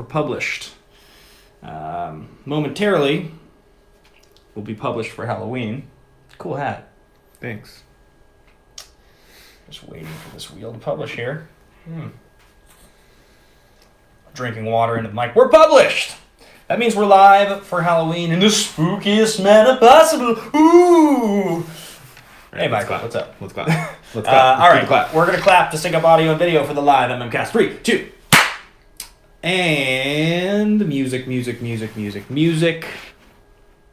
published. Momentarily, will be published for Halloween. Cool hat. Thanks. Just waiting for this wheel to publish here. Drinking water into the mic. We're published! That means we're live for Halloween in the spookiest manner possible. Ooh! Hey, Michael, what's up? Let's clap. Let's clap. All right, clap. We're going to clap to sync up audio and video for the live MMcast. 3, 2. And music.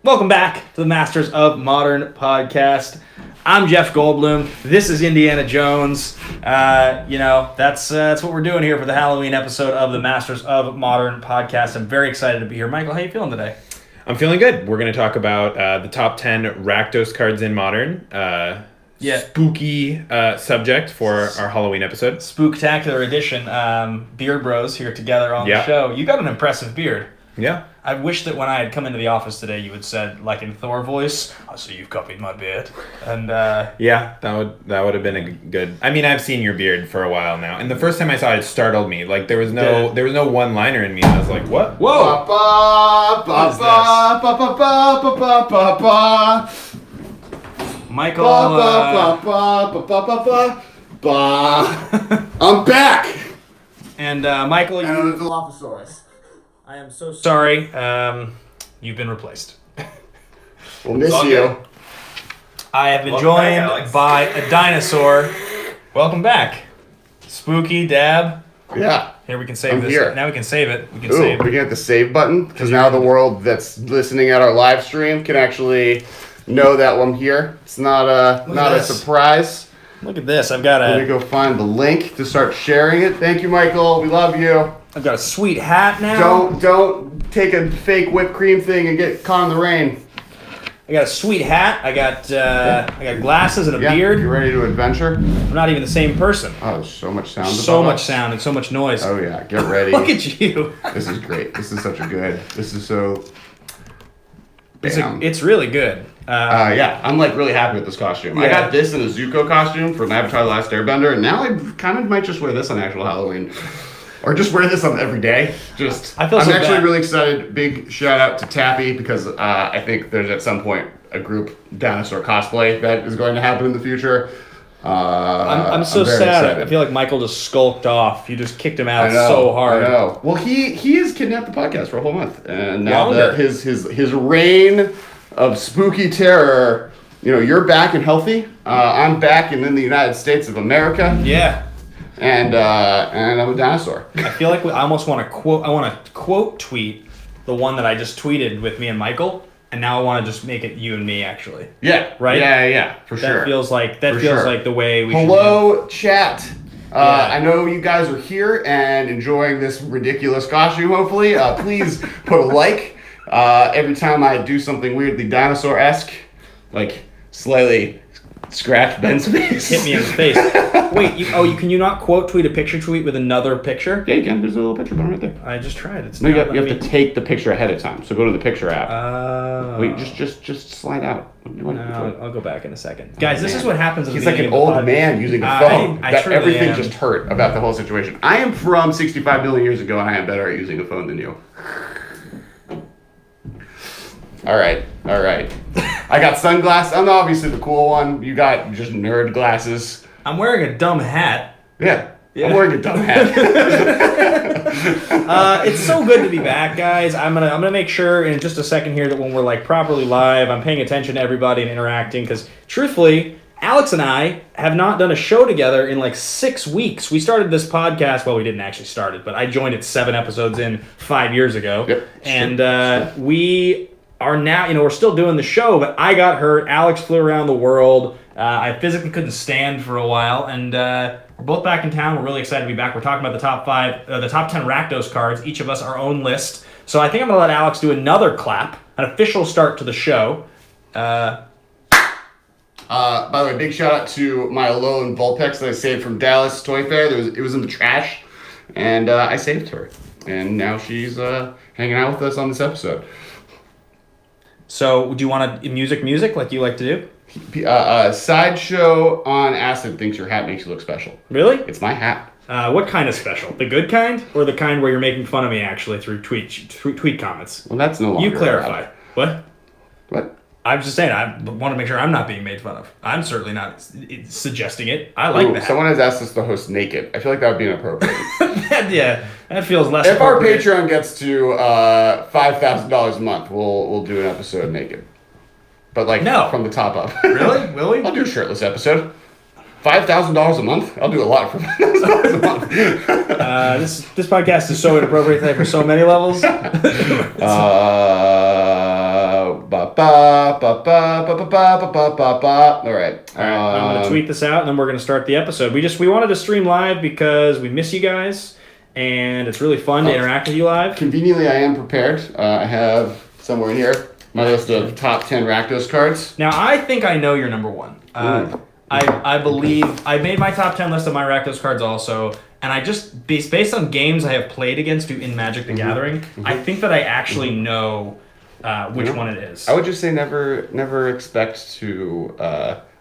Welcome back to the Masters of Modern podcast. I'm Jeff Goldblum. This is Indiana Jones. That's what we're doing here for the Halloween episode of the Masters of Modern podcast. I'm very excited to be here. Michael, how you feeling today? I'm feeling good. We're going to talk about the top 10 Rakdos cards in Modern. Spooky subject for our Halloween episode. Spooktacular edition. Beard Bros here together on the show. You got an impressive beard. Yeah. I wish that when I had come into the office today, you had said, like in Thor voice, "I see you've copied my beard." And yeah, that would have been a good. I mean, I've seen your beard for a while now, and the first time I saw it, it startled me. Like there was no one liner in me. And I was like, "What? Whoa! What is this?" Michael. I'm back. And Michael, and I'm the Dilophosaurus. I am so sorry. You've been replaced. We'll miss you. I have been joined by a dinosaur. Welcome back. Spooky Dab. Yeah. Here we can save this. Here. Now we can save it. We can Ooh, save. we can hit the save button because now the world that's listening at our live stream can actually know that I'm here. It's not a surprise. Look at this. I've got Let me go find the link to start sharing it. Thank you, Michael. We love you. I've got a sweet hat now. Don't take a fake whipped cream thing and get caught in the rain. I got a sweet hat. I got glasses and a beard. You ready to adventure? I'm not even the same person. Oh, there's so much sound. So much sound and so much noise. Oh yeah, get ready. Look at you. This is great. This is such a good. This is so. It's really good. Yeah, I'm like really happy with this costume. Yeah. I got this in a Zuko costume from Avatar: The Last Airbender, and now I kind of might just wear this on actual Halloween. Or just wear this on every day. I'm actually really excited. Big shout out to Tappy because I think there's at some point a group dinosaur cosplay that is going to happen in the future. I'm so sad. Excited. I feel like Michael just skulked off. You just kicked him out so hard. I know. Well, he has kidnapped the podcast for a whole month, and now that his reign of spooky terror, you're back and healthy. I'm back and in the United States of America. Yeah. And I'm a dinosaur. I feel like I almost want to quote. I want to quote tweet the one that I just tweeted with me and Michael, and now I want to just make it you and me actually. Yeah. Right. Yeah. For sure. That feels like the way we. Hello, chat. I know you guys are here and enjoying this ridiculous costume. Hopefully, please put a like every time I do something weirdly dinosaur-esque, like slightly scratch Ben's face. Hit me in the face. Wait, can you not quote tweet a picture tweet with another picture? Yeah, you can. There's a little picture button right there. I just tried. You have to take the picture ahead of time. So go to the picture app. Wait, just slide out. I'll go back in a second. Guys, this is what happens. He's like an old man using a phone. Everything just hurt about the whole situation. I am from 65 million years ago, and I am better at using a phone than you. All right. I got sunglasses. I'm obviously the cool one. You got just nerd glasses. I'm wearing a dumb hat. Yeah. I'm wearing a dumb hat. It's so good to be back, guys. I'm gonna make sure in just a second here that when we're like properly live, I'm paying attention to everybody and interacting because truthfully, Alex and I have not done a show together in like 6 weeks. We started this podcast. Well, we didn't actually start it, but I joined it 7 episodes in 5 years ago. Yep. And we are now, we're still doing the show, but I got hurt. Alex flew around the world. I physically couldn't stand for a while, and we're both back in town. We're really excited to be back. We're talking about the top 10 Rakdos cards, each of us our own list. So I think I'm going to let Alex do another clap, an official start to the show. By the way, big shout out to my Alone Vulpix that I saved from Dallas Toy Fair. It was in the trash, and I saved her, and now she's hanging out with us on this episode. So, do you want music like you like to do? Sideshow on Acid thinks your hat makes you look special. Really? It's my hat. What kind of special? The good kind, or the kind where you're making fun of me actually through tweet comments? Well, that's no longer. You clarify. What? What? I'm just saying. I want to make sure I'm not being made fun of. I'm certainly not suggesting it. I like that. Someone has asked us to host naked. I feel like that would be inappropriate. that feels less. If our Patreon gets to $5,000 a month, we'll do an episode naked. But from the top up. Really? Will we? I'll do a shirtless episode. $5,000 a month? I'll do a lot for $5,000 a month. This podcast is so inappropriate today for so many levels. All right. I'm going to tweet this out, and then we're going to start the episode. We wanted to stream live because we miss you guys, and it's really fun to interact with you live. Conveniently, I am prepared. I have somewhere in here my list of top 10 Rakdos cards. Now, I think I know your number one. I believe I made my top 10 list of my Rakdos cards also, and I just based on games I have played against in Magic the Gathering, I think that I actually know which one it is. I would just say never expect to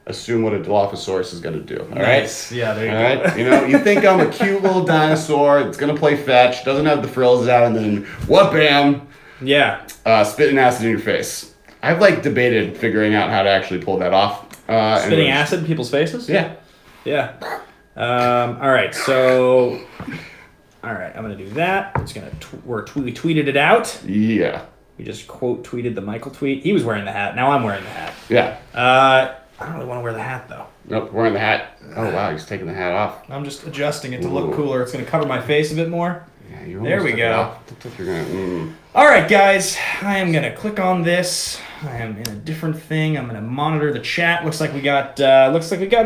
assume what a Dilophosaurus is going to do. All nice. Right? Yeah, there you go. Right? You think I'm a cute little dinosaur that's going to play fetch, doesn't have the frills out, and then bam? Yeah. Spitting acid in your face. I've debated figuring out how to actually pull that off. Spitting acid in people's faces? Yeah. Yeah. All right, so... All right, I'm going to do that. It's gonna we tweeted it out. Yeah. We just quote tweeted the Michael tweet. He was wearing the hat. Now I'm wearing the hat. Yeah. I don't really want to wear the hat, though. Nope, wearing the hat. Oh, wow, he's taking the hat off. I'm just adjusting it to look cooler. It's going to cover my face a bit more. Yeah, there we go. Looks like you're gonna, All right, guys. I am going to click on this. I am in a different thing. I'm going to monitor the chat. Looks like we got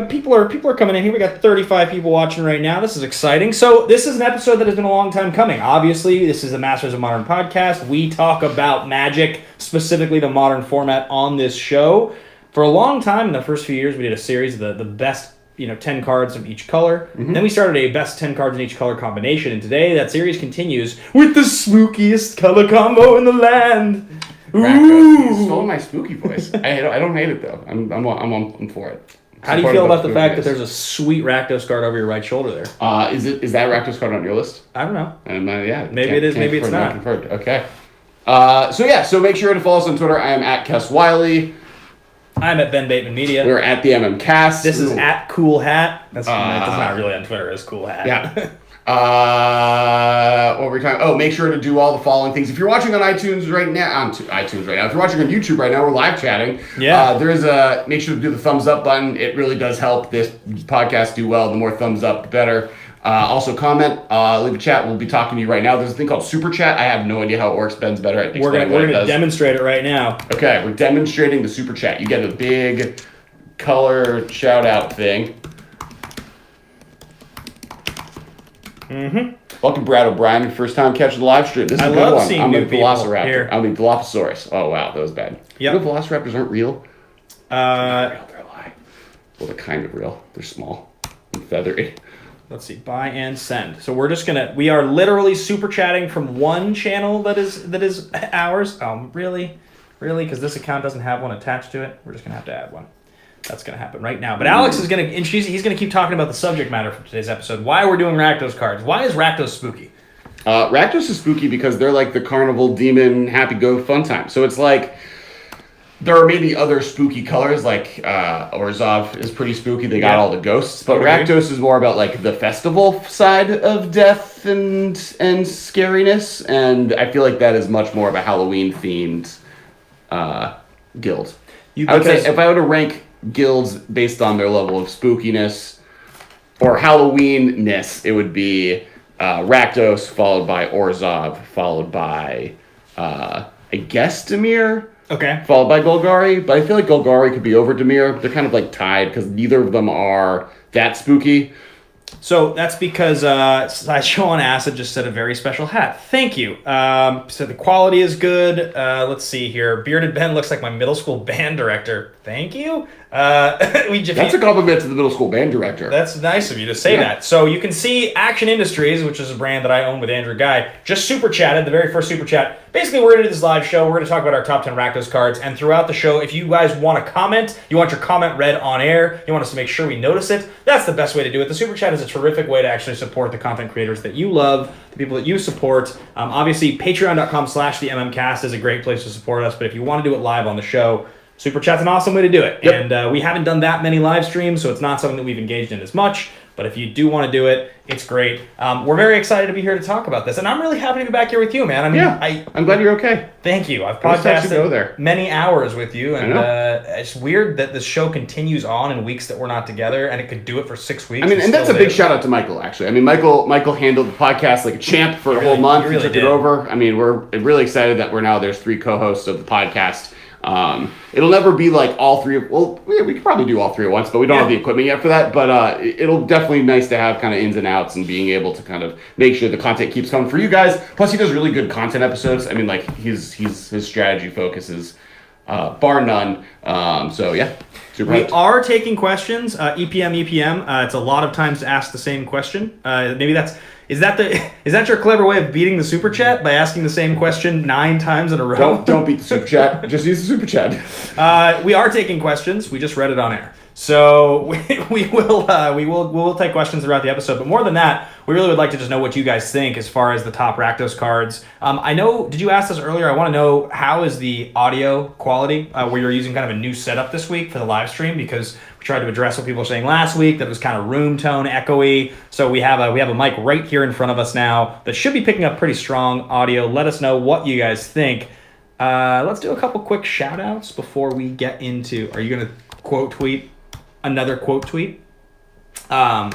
people are coming in here. We got 35 people watching right now. This is exciting. So this is an episode that has been a long time coming. Obviously, this is a Masters of Modern podcast. We talk about Magic, specifically the Modern format on this show. For a long time, in the first few years, we did a series of the best 10 cards of each color. Mm-hmm. Then we started a best 10 cards in each color combination. And today, that series continues with the spookiest color combo in the land. Rakdos. You stole my spooky voice. I don't hate it though. I'm for it. How do you feel about the fact that there's a sweet Rakdos card over your right shoulder there? Is that Rakdos card on your list? I don't know. Yeah. Maybe it is. Maybe it's not. Confirmed. Okay. So make sure to follow us on Twitter. I am at Kess Wiley. I'm at Ben Bateman Media. We're at the MMCast. This is at Cool Hat. That's not really on Twitter. It's Cool Hat. Yeah. What were we talking? Oh, make sure to do all the following things. If you're watching on iTunes right now, if you're watching on YouTube right now, we're live chatting. Yeah. Make sure to do the thumbs up button. It really does help this podcast do well. The more thumbs up, the better. Also comment, leave a chat. We'll be talking to you right now. There's a thing called Super Chat. I have no idea how it works. Ben's better at explaining We're gonna demonstrate it right now. Okay, we're demonstrating the Super Chat. You get a big color shout out thing. Mm-hmm. Welcome, Brad O'Brien. Your first time catching the live stream. This is a good one. I'm a Velociraptor. Here. I'm a Dilophosaurus. Oh wow, that was bad. Yep. You know Velociraptors aren't real? They're real. They're alive. Well, they're kind of real. They're small and feathery. Let's see, buy and send. So we are literally super chatting from one channel that is ours. Really? Because this account doesn't have one attached to it. We're just gonna have to add one. That's gonna happen right now. But Alex is he's gonna keep talking about the subject matter for today's episode. Why we're doing Rakdos cards. Why is Rakdos spooky? Rakdos is spooky because they're like the carnival demon happy go fun time. So it's like there are maybe other spooky colors, like Orzhov is pretty spooky. They got all the ghosts. But Rakdos is more about like the festival side of death and scariness. And I feel like that is much more of a Halloween themed guild. I would say if I were to rank guilds based on their level of spookiness or Halloween-ness, it would be Rakdos, followed by Orzhov, followed by I guess Dimir. Okay. Followed by Golgari, but I feel like Golgari could be over Dimir. They're kind of like tied because neither of them are that spooky. So that's because Sideshow on Acid just said a very special hat. Thank you. So the quality is good. Let's see here. Bearded Ben looks like my middle school band director. Thank you. That's a compliment to the middle school band director. That's nice of you to say that. So you can see Action Industries, which is a brand that I own with Andrew Guy, just super chatted, the very first super chat. Basically, we're going to do this live show. We're going to talk about our top 10 Rakdos cards. And throughout the show, if you guys want to comment, you want your comment read on air, you want us to make sure we notice it, that's the best way to do it. The super chat is a terrific way to actually support the content creators that you love, the people that you support. Obviously, patreon.com/theMMcast is a great place to support us. But if you want to do it live on the show, Super Chat's an awesome way to do it. Yep. And we haven't done that many live streams, so it's not something that we've engaged in as much. But if you do want to do it, it's great. We're very excited to be here to talk about this. And I'm really happy to be back here with you, man. I mean, I'm glad you're okay. Thank you. I've podcasted many hours with you. And it's weird that this show continues on in weeks that we're not together. And it could do it for 6 weeks. I mean, and that's a big shout out to Michael, actually. I mean, Michael handled the podcast like a champ for a whole month. He took it over. I mean, we're really excited that there's 3 co-hosts of the podcast. It'll never be like all 3 of, well, we could probably do all 3 at once, but we don't have the equipment yet for that. But it'll definitely nice to have kind of ins and outs and being able to kind of make sure the content keeps coming for you guys. Plus, he does really good content episodes. I mean, like his strategy focuses bar none. So yeah, super we are taking questions. EPM. It's a lot of times to ask the same question. Maybe is that your clever way of beating the super chat by asking the same question 9 times in a row? Don't beat the super chat. Just use the super chat. We are taking questions. We just read it on air, so we will take questions throughout the episode. But more than that, we really would like to just know what you guys think as far as the top Rakdos cards. I know. Did you ask this earlier? I want to know how is the audio quality where you're using kind of a new setup this week for the live stream, because we tried to address what people were saying last week that it was kind of room tone echoey. So we have a mic right here in front of us now that should be picking up pretty strong audio. Let us know what you guys think. Let's do a couple quick shout outs before we get into. Are you going to quote tweet another quote tweet? I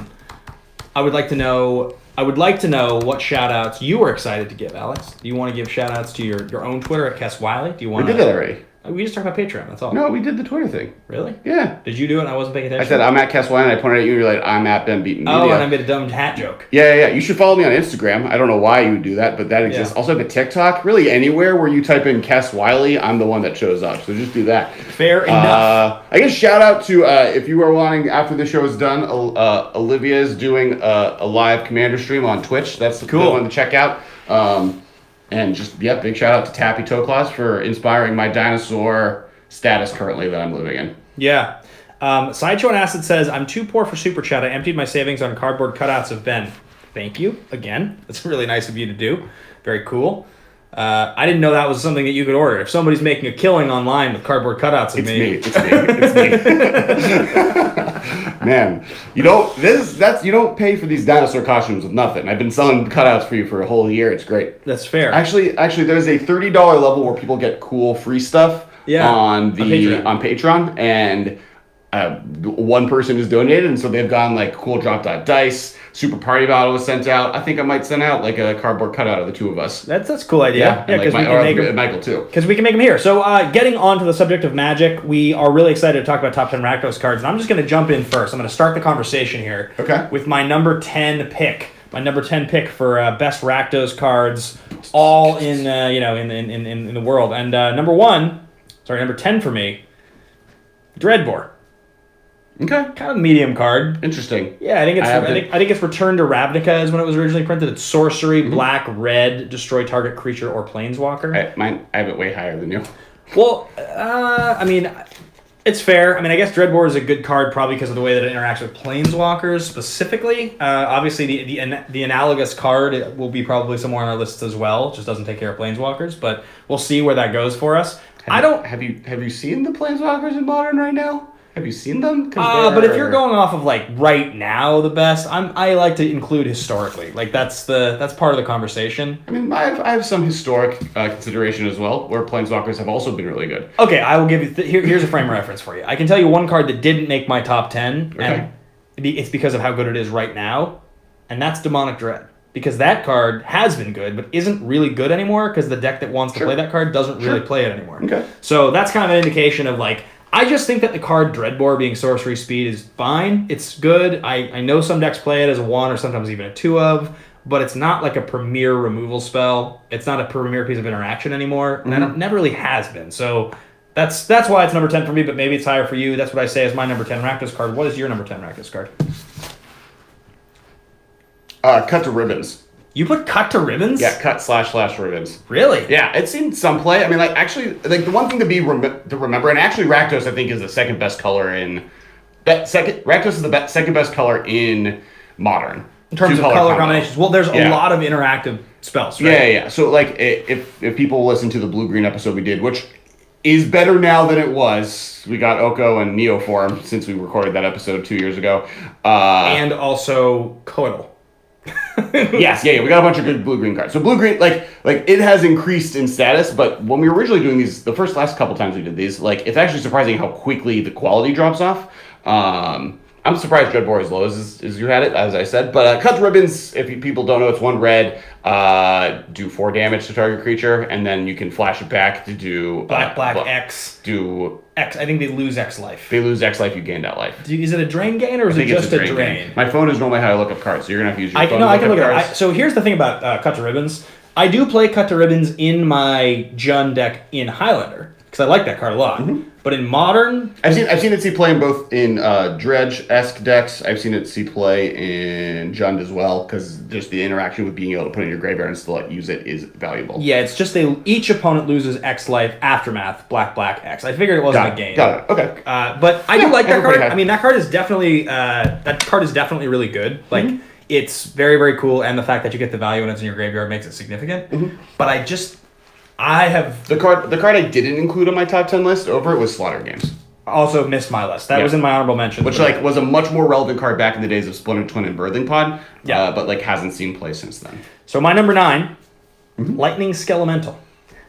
would like to know what shout outs you were excited to give, Alex. Do you want to give shout outs to your own Twitter at Kess Wiley? Do you want? We did that already. We just talked about Patreon, that's all. No, we did the Twitter thing. Really? Yeah. Did you do it and I wasn't paying attention? I said, I'm at Kess Wine, and I pointed at you, and you're like, I'm at Ben Beaton Media. Oh, and I made a dumb hat joke. Yeah. You should follow me on Instagram. I don't know why you would do that, but that exists. Yeah. Also, the TikTok, really anywhere where you type in Kess Wiley, I'm the one that shows up. So just do that. Fair enough. I guess shout out to, if you are wanting, after the show is done, Olivia is doing a live Commander stream on Twitch. That's the cool one to check out. And just, big shout out to Tappy Toe Claws for inspiring my dinosaur status currently that I'm living in. Yeah. Sideshow and Acid says, I'm too poor for Super Chat. I emptied my savings on cardboard cutouts of Ben. Thank you. Again, that's really nice of you to do. Very cool. I didn't know that was something that you could order. If somebody's making a killing online with cardboard cutouts of It's me. Man, you don't pay for these dinosaur costumes with nothing. I've been selling cutouts for you for a whole year. It's great. That's fair. Actually, there's a $30 level where people get cool free stuff. On Patreon, and one person has donated, and so they've gone like cool drop dice, super party bottle was sent out. I think I might send out like a cardboard cutout of the 2 of us. That's a cool idea. Yeah, because we can make them. Michael too. Because we can make them here. So getting on to the subject of Magic, we are really excited to talk about top 10 Rakdos cards, and I'm just going to jump in first. I'm going to start the conversation here. Okay. With my number 10 pick. My number 10 pick for best Rakdos cards, all in in the world. And number 10 for me, Dreadbore. Okay. Kind of a medium card. Interesting. Yeah, I think it's Return to Ravnica is when it was originally printed. It's sorcery, black, red, destroy target creature or planeswalker. I have it way higher than you. Well, I mean, it's fair. I mean, I guess Dreadbore is a good card probably because of the way that it interacts with planeswalkers specifically. Obviously, the analogous card will be probably somewhere on our list as well. It just doesn't take care of planeswalkers, but we'll see where that goes for us. Have you seen the planeswalkers in Modern right now? Have you seen them? But if you're going off of like right now, the best, I like to include historically. Like that's part of the conversation. I mean, I have some historic consideration as well, where planeswalkers have also been really good. Okay, I will give you here's a frame of reference for you. I can tell you one card that didn't make my top 10, and it's because of how good it is right now, and that's Demonic Dread. Because that card has been good, but isn't really good anymore because the deck that wants to play that card doesn't really play it anymore. Okay. So that's kind of an indication of like, I just think that the card Dreadbore being sorcery speed is fine. It's good. I know some decks play it as a 1 or sometimes even a 2 of, but it's not like a premier removal spell. It's not a premier piece of interaction anymore, and it never really has been. So That's why it's number 10 for me, but maybe it's higher for you. That's what I say is my number 10 Rakdos card. What is your number 10 Rakdos card? Cut to ribbons. You put cut to ribbons? Yeah, cut / ribbons. Really? Yeah, it's seen some play. I mean, like, actually, like, the one thing to remember, and actually Rakdos, I think, is the second best color in... Rakdos is the second best color in Modern. In terms of color combinations. Well, there's a lot of interactive spells, right? Yeah. So, like, if people listen to the blue-green episode we did, which is better now than it was. We got Oko and Neo form since we recorded that episode 2 years ago. And also Coatl. Yes, we got a bunch of good blue-green cards. So blue-green, like it has increased in status, but when we were originally doing these, the last couple times we did these, like, it's actually surprising how quickly the quality drops off. I'm surprised Dreadbore is as low as you had it, as I said. But cut ribbons, if people don't know, it's 1 red, do 4 damage to target creature, and then you can flash it back to do... Black, X. Do... X. I think they lose X life. They lose X life, you gain that life. Is it a drain gain, or is it just a drain? My phone is normally how I look up cards, so you're going to have to use your phone to I can look cards. at it. So here's the thing about cut to ribbons. I do play cut to ribbons in my Jund deck in Highlander, because I like that card a lot. Mm-hmm. But in Modern... I've seen it see play in both in Dredge-esque decks. I've seen it see play in Jund as well, because just the interaction with being able to put it in your graveyard and still use it is valuable. Yeah, it's just each opponent loses X life, Aftermath, black, X. I figured it wasn't a game. Got it. Okay. But I do like that card. I mean, that card is definitely really good. Like, it's very, very cool, and the fact that you get the value when it's in your graveyard makes it significant. Mm-hmm. But I have... The card I didn't include on my top 10 list over it was Slaughter Games. Also missed my list. That was in my honorable mention. Which, was a much more relevant card back in the days of Splinter Twin and Birthing Pod, but, hasn't seen play since then. So my number 9, Lightning Skelemental.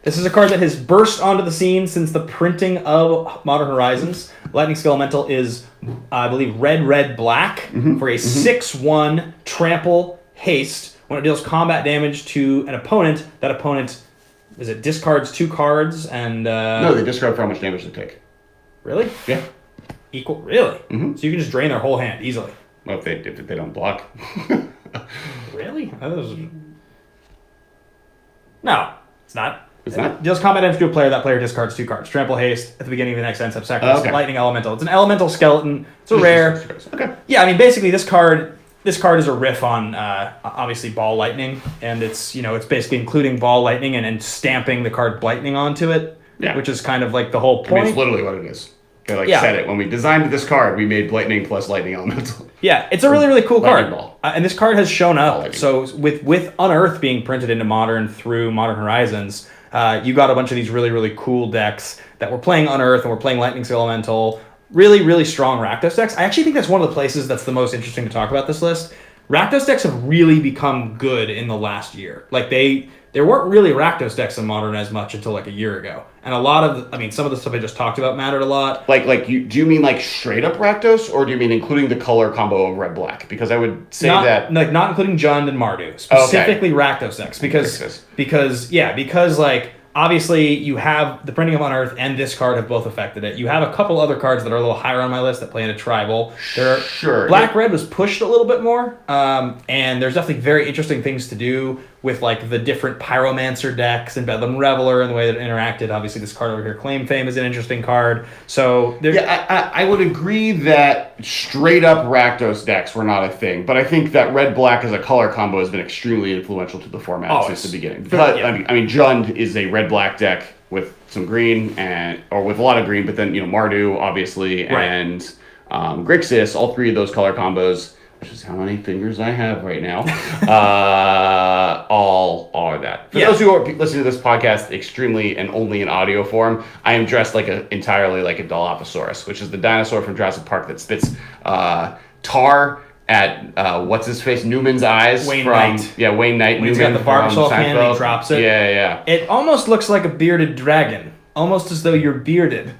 This is a card that has burst onto the scene since the printing of Modern Horizons. Lightning Skelemental is, I believe, red, black for a 6/1 trample haste. When it deals combat damage to an opponent, that opponent... Is it discards 2 cards and... No, they discard for how much damage they take. Really? Yeah. Equal? Really? Mm-hmm. So you can just drain their whole hand easily? Well, if they don't block. Really? No, it's not. It's not? Deals combat damage to a player. That player discards 2 cards. Trample haste at the beginning of the next end step. Sacrifice. Okay. Lightning Elemental. It's an elemental skeleton. It's a rare. Okay. Yeah, I mean, basically this card is a riff on obviously Ball Lightning, and it's basically including Ball Lightning and stamping the card Blightning onto it, which is kind of like the whole point. I mean, it's literally what it is. I said it when we designed this card. We made Blightning plus Lightning Elemental. Yeah, it's a really, really cool card, Ball. And this card has shown up. So with Unearth being printed into Modern through Modern Horizons, you got a bunch of these really, really cool decks that were playing Unearth and were playing Lightning Elemental. Really, really strong Rakdos decks. I actually think that's one of the places that's the most interesting to talk about this list. Rakdos decks have really become good in the last year. Like, there weren't really Rakdos decks in Modern as much until like a year ago. And a lot of, some of the stuff I just talked about mattered a lot. Do you mean straight up Rakdos, or do you mean including the color combo of red-black? Because I would say not including Jund and Mardu, specifically Rakdos decks. Because obviously, you have the printing of Unearth and this card have both affected it. You have a couple other cards that are a little higher on my list that play in a tribal. Black-red was pushed a little bit more, and there's definitely very interesting things to do with the different Pyromancer decks and Bedlam Reveler and the way that it interacted. Obviously, this card over here, Claim Fame, is an interesting card. So I would agree that straight-up Rakdos decks were not a thing, but I think that red-black as a color combo has been extremely influential to the format since the beginning. Jund is a red-black deck with some green or with a lot of green, but then Mardu obviously and Grixis, all 3 of those color combos, which is how many fingers I have right now, all are that. For those who are listening to this podcast extremely and only in audio form, I am dressed entirely like a Dilophosaurus, which is the dinosaur from Jurassic Park that spits tar at what's his face, Newman's eyes. Wayne Knight. Yeah, Wayne Knight. When he's got the barbershop hand and he drops it. Yeah. It almost looks like a bearded dragon, almost as though you're bearded.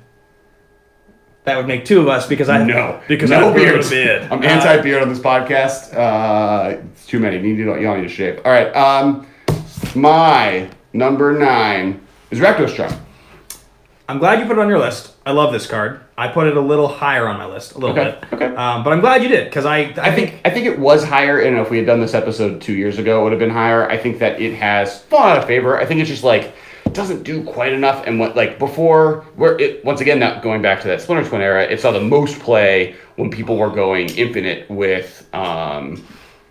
That would make 2 of us because I have no beard. I'm anti-beard on this podcast. It's too many. You don't need to shave. All right. My number 9 is Rakdos Charm. I'm glad you put it on your list. I love this card. I put it a little higher on my list, a little bit. Okay. But I'm glad you did because I think it was higher, and if we had done this episode 2 years ago, it would have been higher. I think that it has fallen out of favor. I think it's just doesn't do quite enough. And what like before, once again, not going back to that Splinter Twin era, it saw the most play when people were going infinite with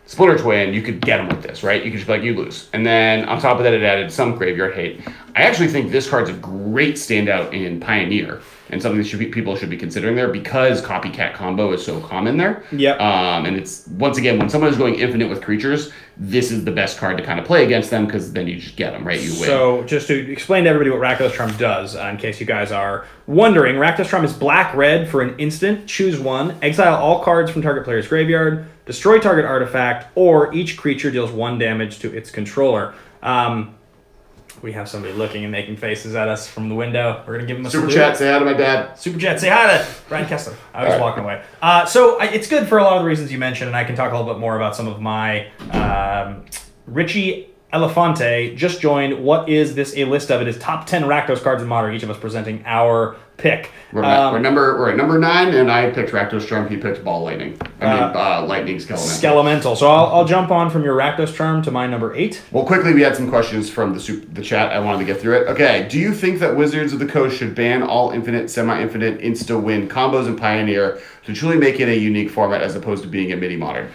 Splinter Twin. You could get them with this, right? You could just be like, you lose. And then on top of that, it added some graveyard hate. I actually think this card's a great standout in Pioneer and something that people should be considering there because copycat combo is so common there. Yep. And it's, once again, when someone is going infinite with creatures, this is the best card to kind of play against them because then you just get them, right? You win. So just to explain to everybody what Rakdos Charm does, in case you guys are wondering, Rakdos Charm is black-red for an instant. Choose one. Exile all cards from target player's graveyard. Destroy target artifact, or each creature deals 1 damage to its controller. We have somebody looking and making faces at us from the window. We're going to give him a Super salute. chat, say hi to my dad. Super chat, say hi to Brian Kessler. I was walking away. So it's good for a lot of the reasons you mentioned, and I can talk a little bit more about some of my... Richie Elefante just joined. What is this a list of? It is top 10 Rakdos cards in Modern, each of us presenting our pick. We're at number 9, and I picked Rakdos Charm. He picked Ball Lightning. Lightning Skelemental. Skelemental. So I'll jump on from your Rakdos Charm to my number 8. Well, quickly, we had some questions from the chat. I wanted to get through it. Okay, do you think that Wizards of the Coast should ban all infinite, semi-infinite, insta-win combos in Pioneer to truly make it a unique format as opposed to being a mini-modern?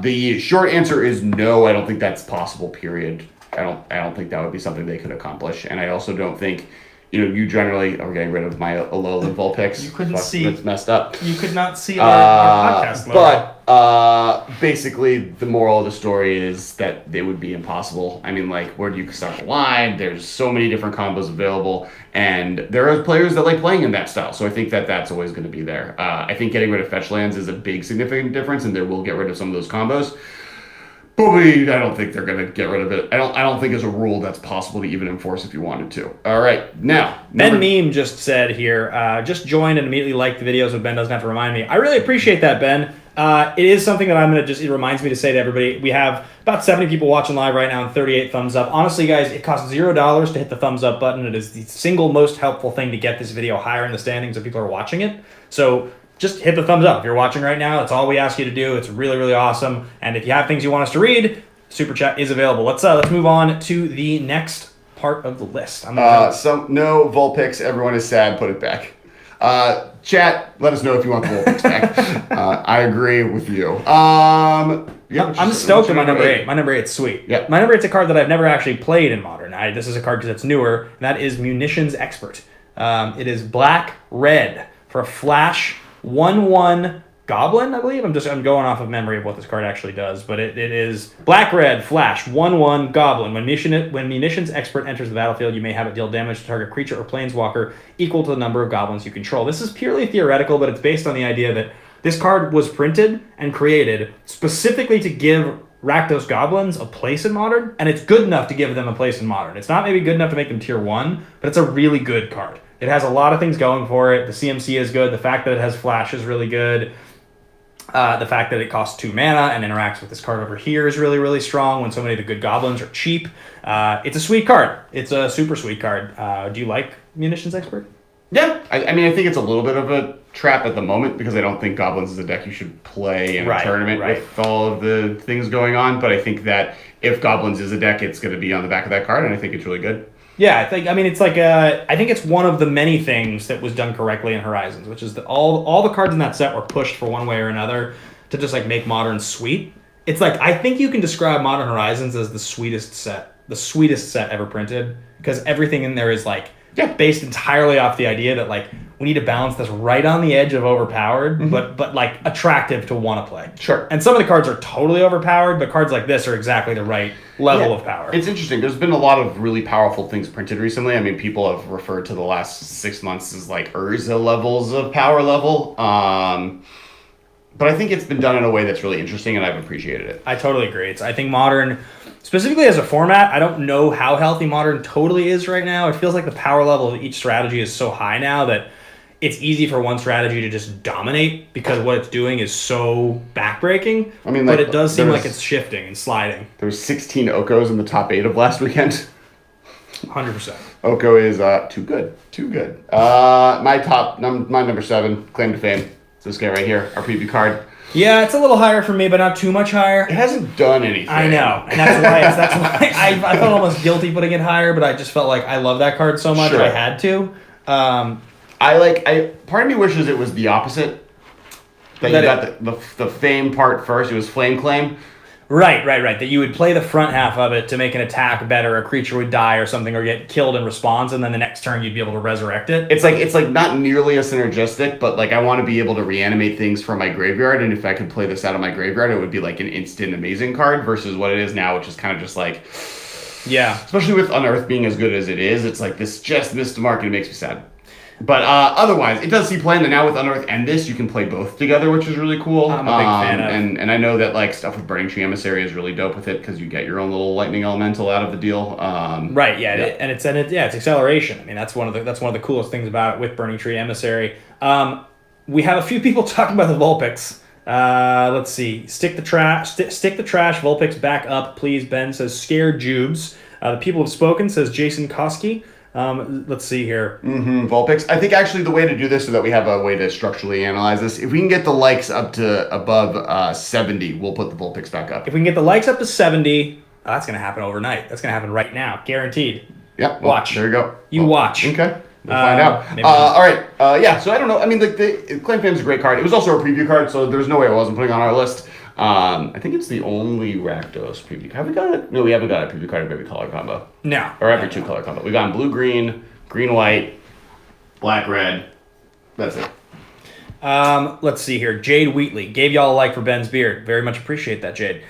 The short answer is no. I don't think that's possible, period. I don't think that would be something they could accomplish. And I also don't think... you generally are getting rid of my Alolan Vulpix. You couldn't see. It's messed up. You could not see our podcast logo. But basically, the moral of the story is that they would be impossible. I mean, like, where do you start the line? There's so many different combos available, and there are players that like playing in that style. So I think that that's always going to be there. I think getting rid of fetch lands is a big significant difference, and they will get rid of some of those combos. But I don't think they're going to get rid of it. I don't think it's a rule that's possible to even enforce if you wanted to. All right, now. Ben Meme just said here, just joined and immediately liked the videos, but Ben doesn't have to remind me. I really appreciate that, Ben. It is something that it reminds me to say to everybody. We have about 70 people watching live right now and 38 thumbs up. Honestly, guys, it costs $0 to hit the thumbs up button. It is the single most helpful thing to get this video higher in the standings if people are watching it. So just hit the thumbs up. If you're watching right now, that's all we ask you to do. It's really, really awesome. And if you have things you want us to read, Super Chat is available. Let's move on to the next part of the list. No Vulpix. Everyone is sad. Put it back. Chat, let us know if you want the Vulpix back. I agree with you. I'm stoked with my number 8. My number 8 is sweet. Yeah. My number 8 is a card that I've never actually played in Modern. This is a card that's newer, and that is Munitions Expert. It is black-red for a flash 1/1 Goblin, I believe. I'm going off of memory of what this card actually does, but it is black-red flash 1/1 Goblin. When Munitions Expert enters the battlefield, you may have it deal damage to target creature or planeswalker equal to the number of goblins you control. This is purely theoretical, but it's based on the idea that this card was printed and created specifically to give Rakdos Goblins a place in Modern, and it's good enough to give them a place in Modern. It's not maybe good enough to make them tier 1, but it's a really good card. It has a lot of things going for it. The CMC is good. The fact that it has flash is really good. The fact that it costs 2 mana and interacts with this card over here is really, really strong when so many of the good goblins are cheap. It's a sweet card. It's a super sweet card. Do you like Munitions Expert? Yeah. I mean, I think it's a little bit of a trap at the moment because I don't think Goblins is a deck you should play in a tournament with all of the things going on. But I think that if Goblins is a deck, it's going to be on the back of that card, and I think it's really good. Yeah, I think it's one of the many things that was done correctly in Horizons, which is that all the cards in that set were pushed for one way or another to just like make Modern sweet. It's like I think you can describe Modern Horizons as the sweetest set ever printed because everything in there is like based entirely off the idea that like we need to balance this right on the edge of overpowered, but like attractive to want to play. Sure. And some of the cards are totally overpowered, but cards like this are exactly the right level of power. It's interesting. There's been a lot of really powerful things printed recently. I mean, people have referred to the last 6 months as like Urza levels of power level. But I think it's been done in a way that's really interesting, and I've appreciated it. I totally agree. I think Modern, specifically as a format, I don't know how healthy Modern totally is right now. It feels like the power level of each strategy is so high now that it's easy for one strategy to just dominate because what it's doing is so backbreaking. I mean, but it does seem like it's shifting and sliding. There was 16 Okos in the top 8 of last weekend. 100%. Oko is too good. Too good. My number 7, Claim to Fame. It's this guy right here, our preview card. Yeah, it's a little higher for me, but not too much higher. It hasn't done anything. I know, and that's why I felt almost guilty putting it higher, but I just felt like I love that card so much I had to. Part of me wishes it was the opposite. That you got the fame part first. It was flame claim. Right. That you would play the front half of it to make an attack better. A creature would die or something, or get killed in response, and then the next turn you'd be able to resurrect it. It's like not nearly as synergistic, but like I want to be able to reanimate things from my graveyard, and if I could play this out of my graveyard, it would be like an instant amazing card versus what it is now, which is kind of just like, yeah. Especially with Unearth being as good as it is, it's like this just missed the mark and it makes me sad. But otherwise, it does see play, and now with Unearth and this, you can play both together, which is really cool. I'm a big fan of. And I know that like stuff with Burning Tree Emissary is really dope with it because you get your own little lightning elemental out of the deal. Right, yeah, yeah. It's acceleration. I mean, that's one of the coolest things about it with Burning Tree Emissary. We have a few people talking about the Vulpix. Let's see. Stick the trash. Vulpix back up, please. Ben says scared Jubes. The people have spoken, says Jason Koski. Let's see here. Vulpix. I think actually the way to do this so that we have a way to structurally analyze this, if we can get the likes up to above 70, we'll put the Vulpix back up. If we can get the likes up to 70, that's going to happen overnight. That's going to happen right now. Guaranteed. Yep. Well, watch. There you go. Watch. Okay. We'll find out. All right. Yeah, so I don't know. I mean, the Claim Fame is a great card. It was also a preview card, so there's no way I wasn't putting it on our list. I think it's the only Rakdos preview. Have we got it? No, we haven't got a preview card of every color combo. No. Or every two color combo. We've gone blue, green, green, white, black, red. That's it. Let's see here. Jade Wheatley gave y'all a like for Ben's beard. Very much appreciate that, Jade.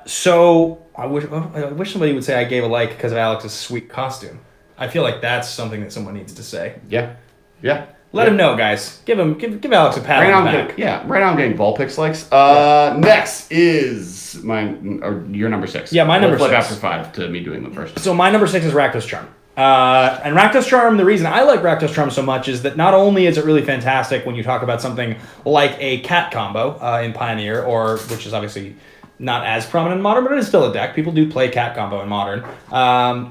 So I wish somebody would say I gave a like because of Alex's sweet costume. I feel like that's something that someone needs to say. Yeah. Let him know, guys. Give Alex a pat on the back. Right now I'm getting Vulpix likes. Next is your number 6. Yeah, my number 6. Flip after 5 to me doing them first. So my number 6 is Rakdos Charm. And Rakdos Charm, the reason I like Rakdos Charm so much is that not only is it really fantastic when you talk about something like a cat combo in Pioneer, which is obviously not as prominent in Modern, but it is still a deck. People do play cat combo in Modern.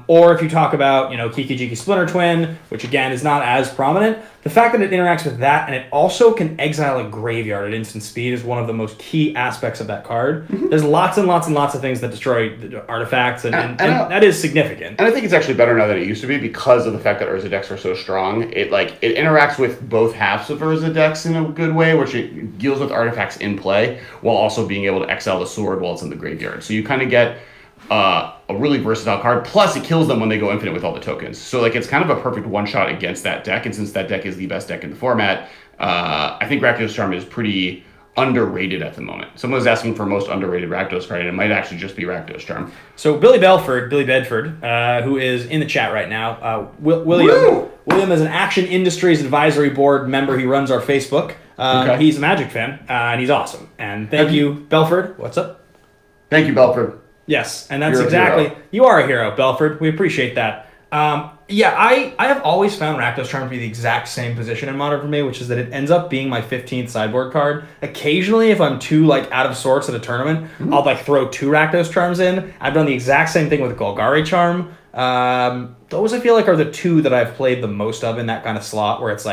Or if you talk about, Kiki Jiki Splinter Twin, which again is not as prominent, the fact that it interacts with that and it also can exile a graveyard at instant speed is one of the most key aspects of that card. Mm-hmm. There's lots and lots and lots of things that destroy artifacts, and that is significant. And I think it's actually better now than it used to be because of the fact that Urza decks are so strong. It interacts with both halves of Urza decks in a good way, which it deals with artifacts in play while also being able to exile the sword while it's in the graveyard. So you kind of get a really versatile card. Plus, it kills them when they go infinite with all the tokens. So it's kind of a perfect one-shot against that deck. And since that deck is the best deck in the format, I think Rakdos Charm is pretty underrated at the moment. Someone was asking for most underrated Rakdos card, and it might actually just be Rakdos Charm. So Billy Bedford, who is in the chat right now, William is an Action Industries Advisory Board member. He runs our Facebook. Okay. He's a Magic fan, and he's awesome. And thank you, Belford. What's up? Thank you, Belford. Yes, and that's exactly... You are a hero, Belford. We appreciate that. I have always found Rakdos Charm to be the exact same position in Modern for me, which is that it ends up being my 15th sideboard card. Occasionally, if I'm too out of sorts at a tournament, I'll throw 2 Rakdos Charms in. I've done the exact same thing with Golgari Charm. Those I feel like are the 2 that I've played the most of in that kind of slot, where it's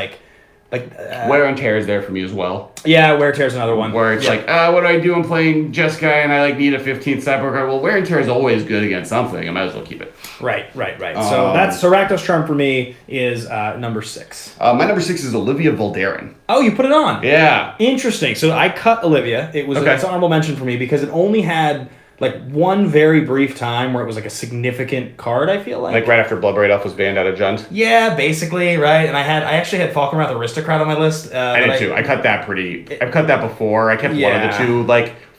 Wear and Tear is there for me as well. Yeah, Wear and Tear is another one. Where it's what do I do? I'm playing Jeskai and I need a 15th sideboard card. Well, Wear and Tear is always good against something. I might as well keep it. Right. So Rakdos Charm for me is number 6. My number 6 is Olivia Voldaren. Oh, you put it on? Yeah. Interesting. So I cut Olivia. It was an honorable mention for me because it only had one very brief time where it was a significant card, I feel like. Right after Blood Braid Elf was banned out of Jund? Yeah, basically, right. And I actually had Falconwrath Aristocrat on my list. I did too. I cut that I've cut that before. I kept one of the 2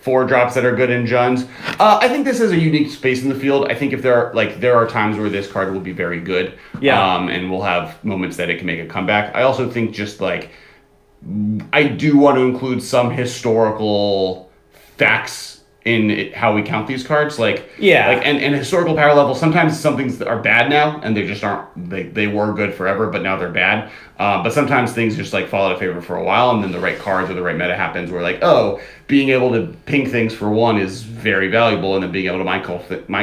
4-drops that are good in Junds. I think this is a unique space in the field. I think if there are times where this card will be very good. Yeah. And we'll have moments that it can make a comeback. I also think I do want to include some historical facts in how we count these cards, and historical power level. Sometimes some things are bad now, and they just aren't. They were good forever, but now they're bad. But sometimes things just fall out of favor for a while, and then the right cards or the right meta happens. Where being able to ping things for one is very valuable, and then being able to mind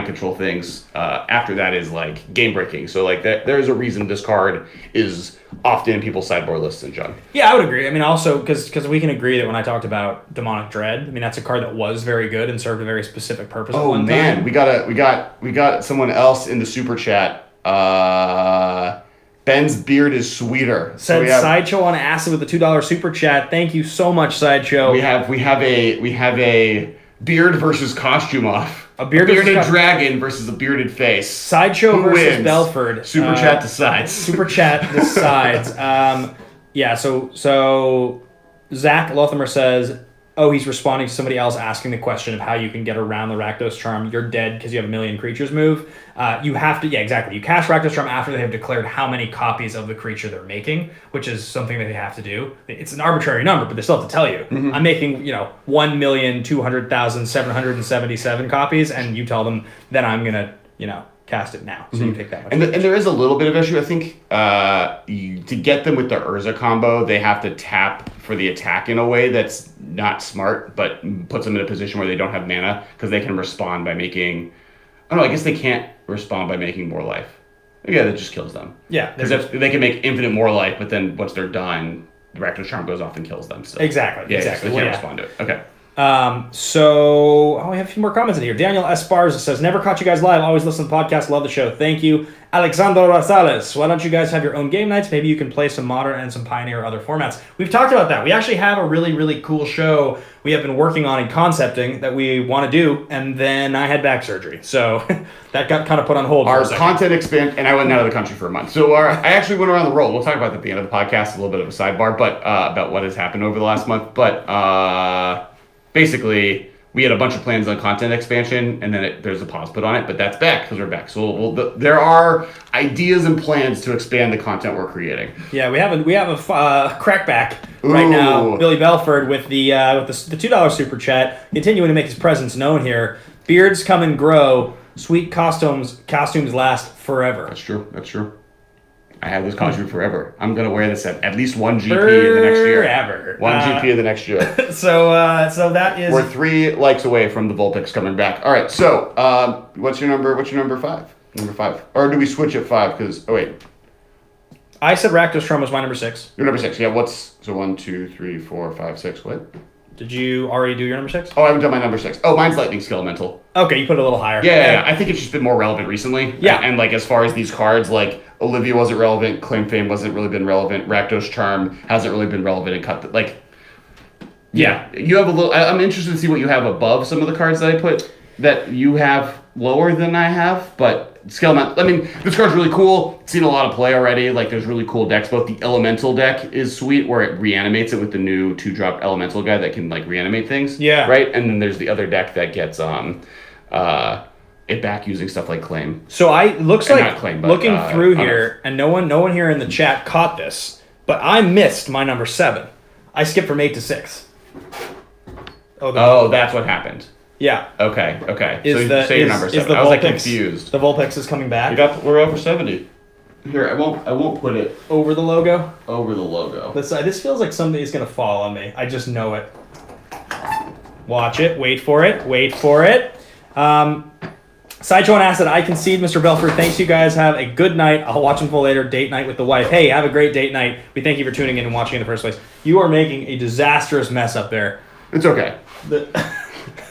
control things after that is like game breaking. So like there's a reason this card is often in people's sideboard lists. And John, yeah, I would agree. I mean, also because we can agree that when I talked about Demonic Dread, I mean that's a card that was very good and served a very specific purpose. Oh man, we got someone else in the super chat. Ben's beard is sweeter. Said Sideshow on Acid with the $2 super chat. Thank you so much, Sideshow. We have a beard versus costume off. A bearded dragon versus a bearded face. Sideshow Who versus wins? Belford. Super chat decides. Super chat decides. Yeah. So Zach Lothamer says, "Oh, he's responding to somebody else asking the question of how you can get around the Rakdos charm. You're dead because you have a million creatures move. You have to, yeah, exactly. You cast Rakdos charm after they have declared how many copies of the creature they're making, which is something that they have to do. It's an arbitrary number, but they still have to tell you. Mm-hmm. I'm making, 1,200,777 copies, and you tell them, then I'm gonna, cast it now. So you pick that much. And there is a little bit of issue, I think. To get them with the Urza combo, they have to tap for the attack in a way that's not smart, but puts them in a position where they don't have mana, because they can respond by making... I don't know, I guess they can't respond by making more life. Yeah, that just kills them. Yeah. Because they can make infinite more life, but then once they're done, the Rakdos charm goes off and kills them. So. Exactly. Yeah, exactly. So they can't respond to it. Okay. We have a few more comments in here. Daniel S. Barza says, never caught you guys live. Always listen to the podcast. Love the show. Thank you. Alexander Rosales, why don't you guys have your own game nights? Maybe you can play some Modern and some Pioneer or other formats. We've talked about that. We actually have a really, really cool show we have been working on and concepting that we want to do, and then I had back surgery. So that got kind of put on hold for a second. Our content and I went out of the country for a month. So I actually went around the world. We'll talk about that at the end of the podcast, a little bit of a sidebar, but about what has happened over the last month. But basically... we had a bunch of plans on content expansion, and then there's a pause put on it, but that's back because we're back. So there are ideas and plans to expand the content we're creating. Yeah, we have a crackback right now, Billy Belford with the $2 super chat, continuing to make his presence known here. Beards come and grow. Sweet costumes last forever. That's true. I have this costume forever. I'm going to wear this at least one GP in the next year. Forever. One GP in the next year. So that is... We're 3 likes away from the Vulpix coming back. All right, so what's your number 5? Number 5. Or do we switch at 5? Because, I said Rakdos Charm was my number 6. Your number 6, yeah. So 1, 2, 3, 4, 5, 6. What? Did you already do your number 6? Oh, I haven't done my number 6. Oh, mine's Lightning Skelemental. Okay, you put it a little higher. Yeah. I think it's just been more relevant recently. Yeah. And like as far as these cards, like Olivia wasn't relevant, Claim Fame wasn't really been relevant, Rakdos Charm hasn't really been relevant, and you have a little... I'm interested to see what you have above some of the cards that I put that you have lower than I have, but Skelemental... I mean, this card's really cool. It's seen a lot of play already. Like, there's really cool decks. Both the Elemental deck is sweet, where it reanimates it with the new 2-drop Elemental guy that can, like, reanimate things. Yeah. Right? And then there's the other deck that gets it back using stuff like Claim. So looking through here, Unearth. and no one here in the chat caught this, but I missed my number 7. I skipped from 8 to 6. Oh, that's what happened. Yeah. Okay. Say your number 7. I was confused. The Vulpix is coming back. We're over 70. Here, I won't put it over the logo. Over the logo. This feels like something is gonna fall on me. I just know it. Watch it. Wait for it. Sideshow and Acid, I concede, Mr. Belford. Thanks, you guys. Have a good night. I'll watch them full later. Date night with the wife. Hey, have a great date night. We thank you for tuning in and watching in the first place. You are making a disastrous mess up there. It's okay.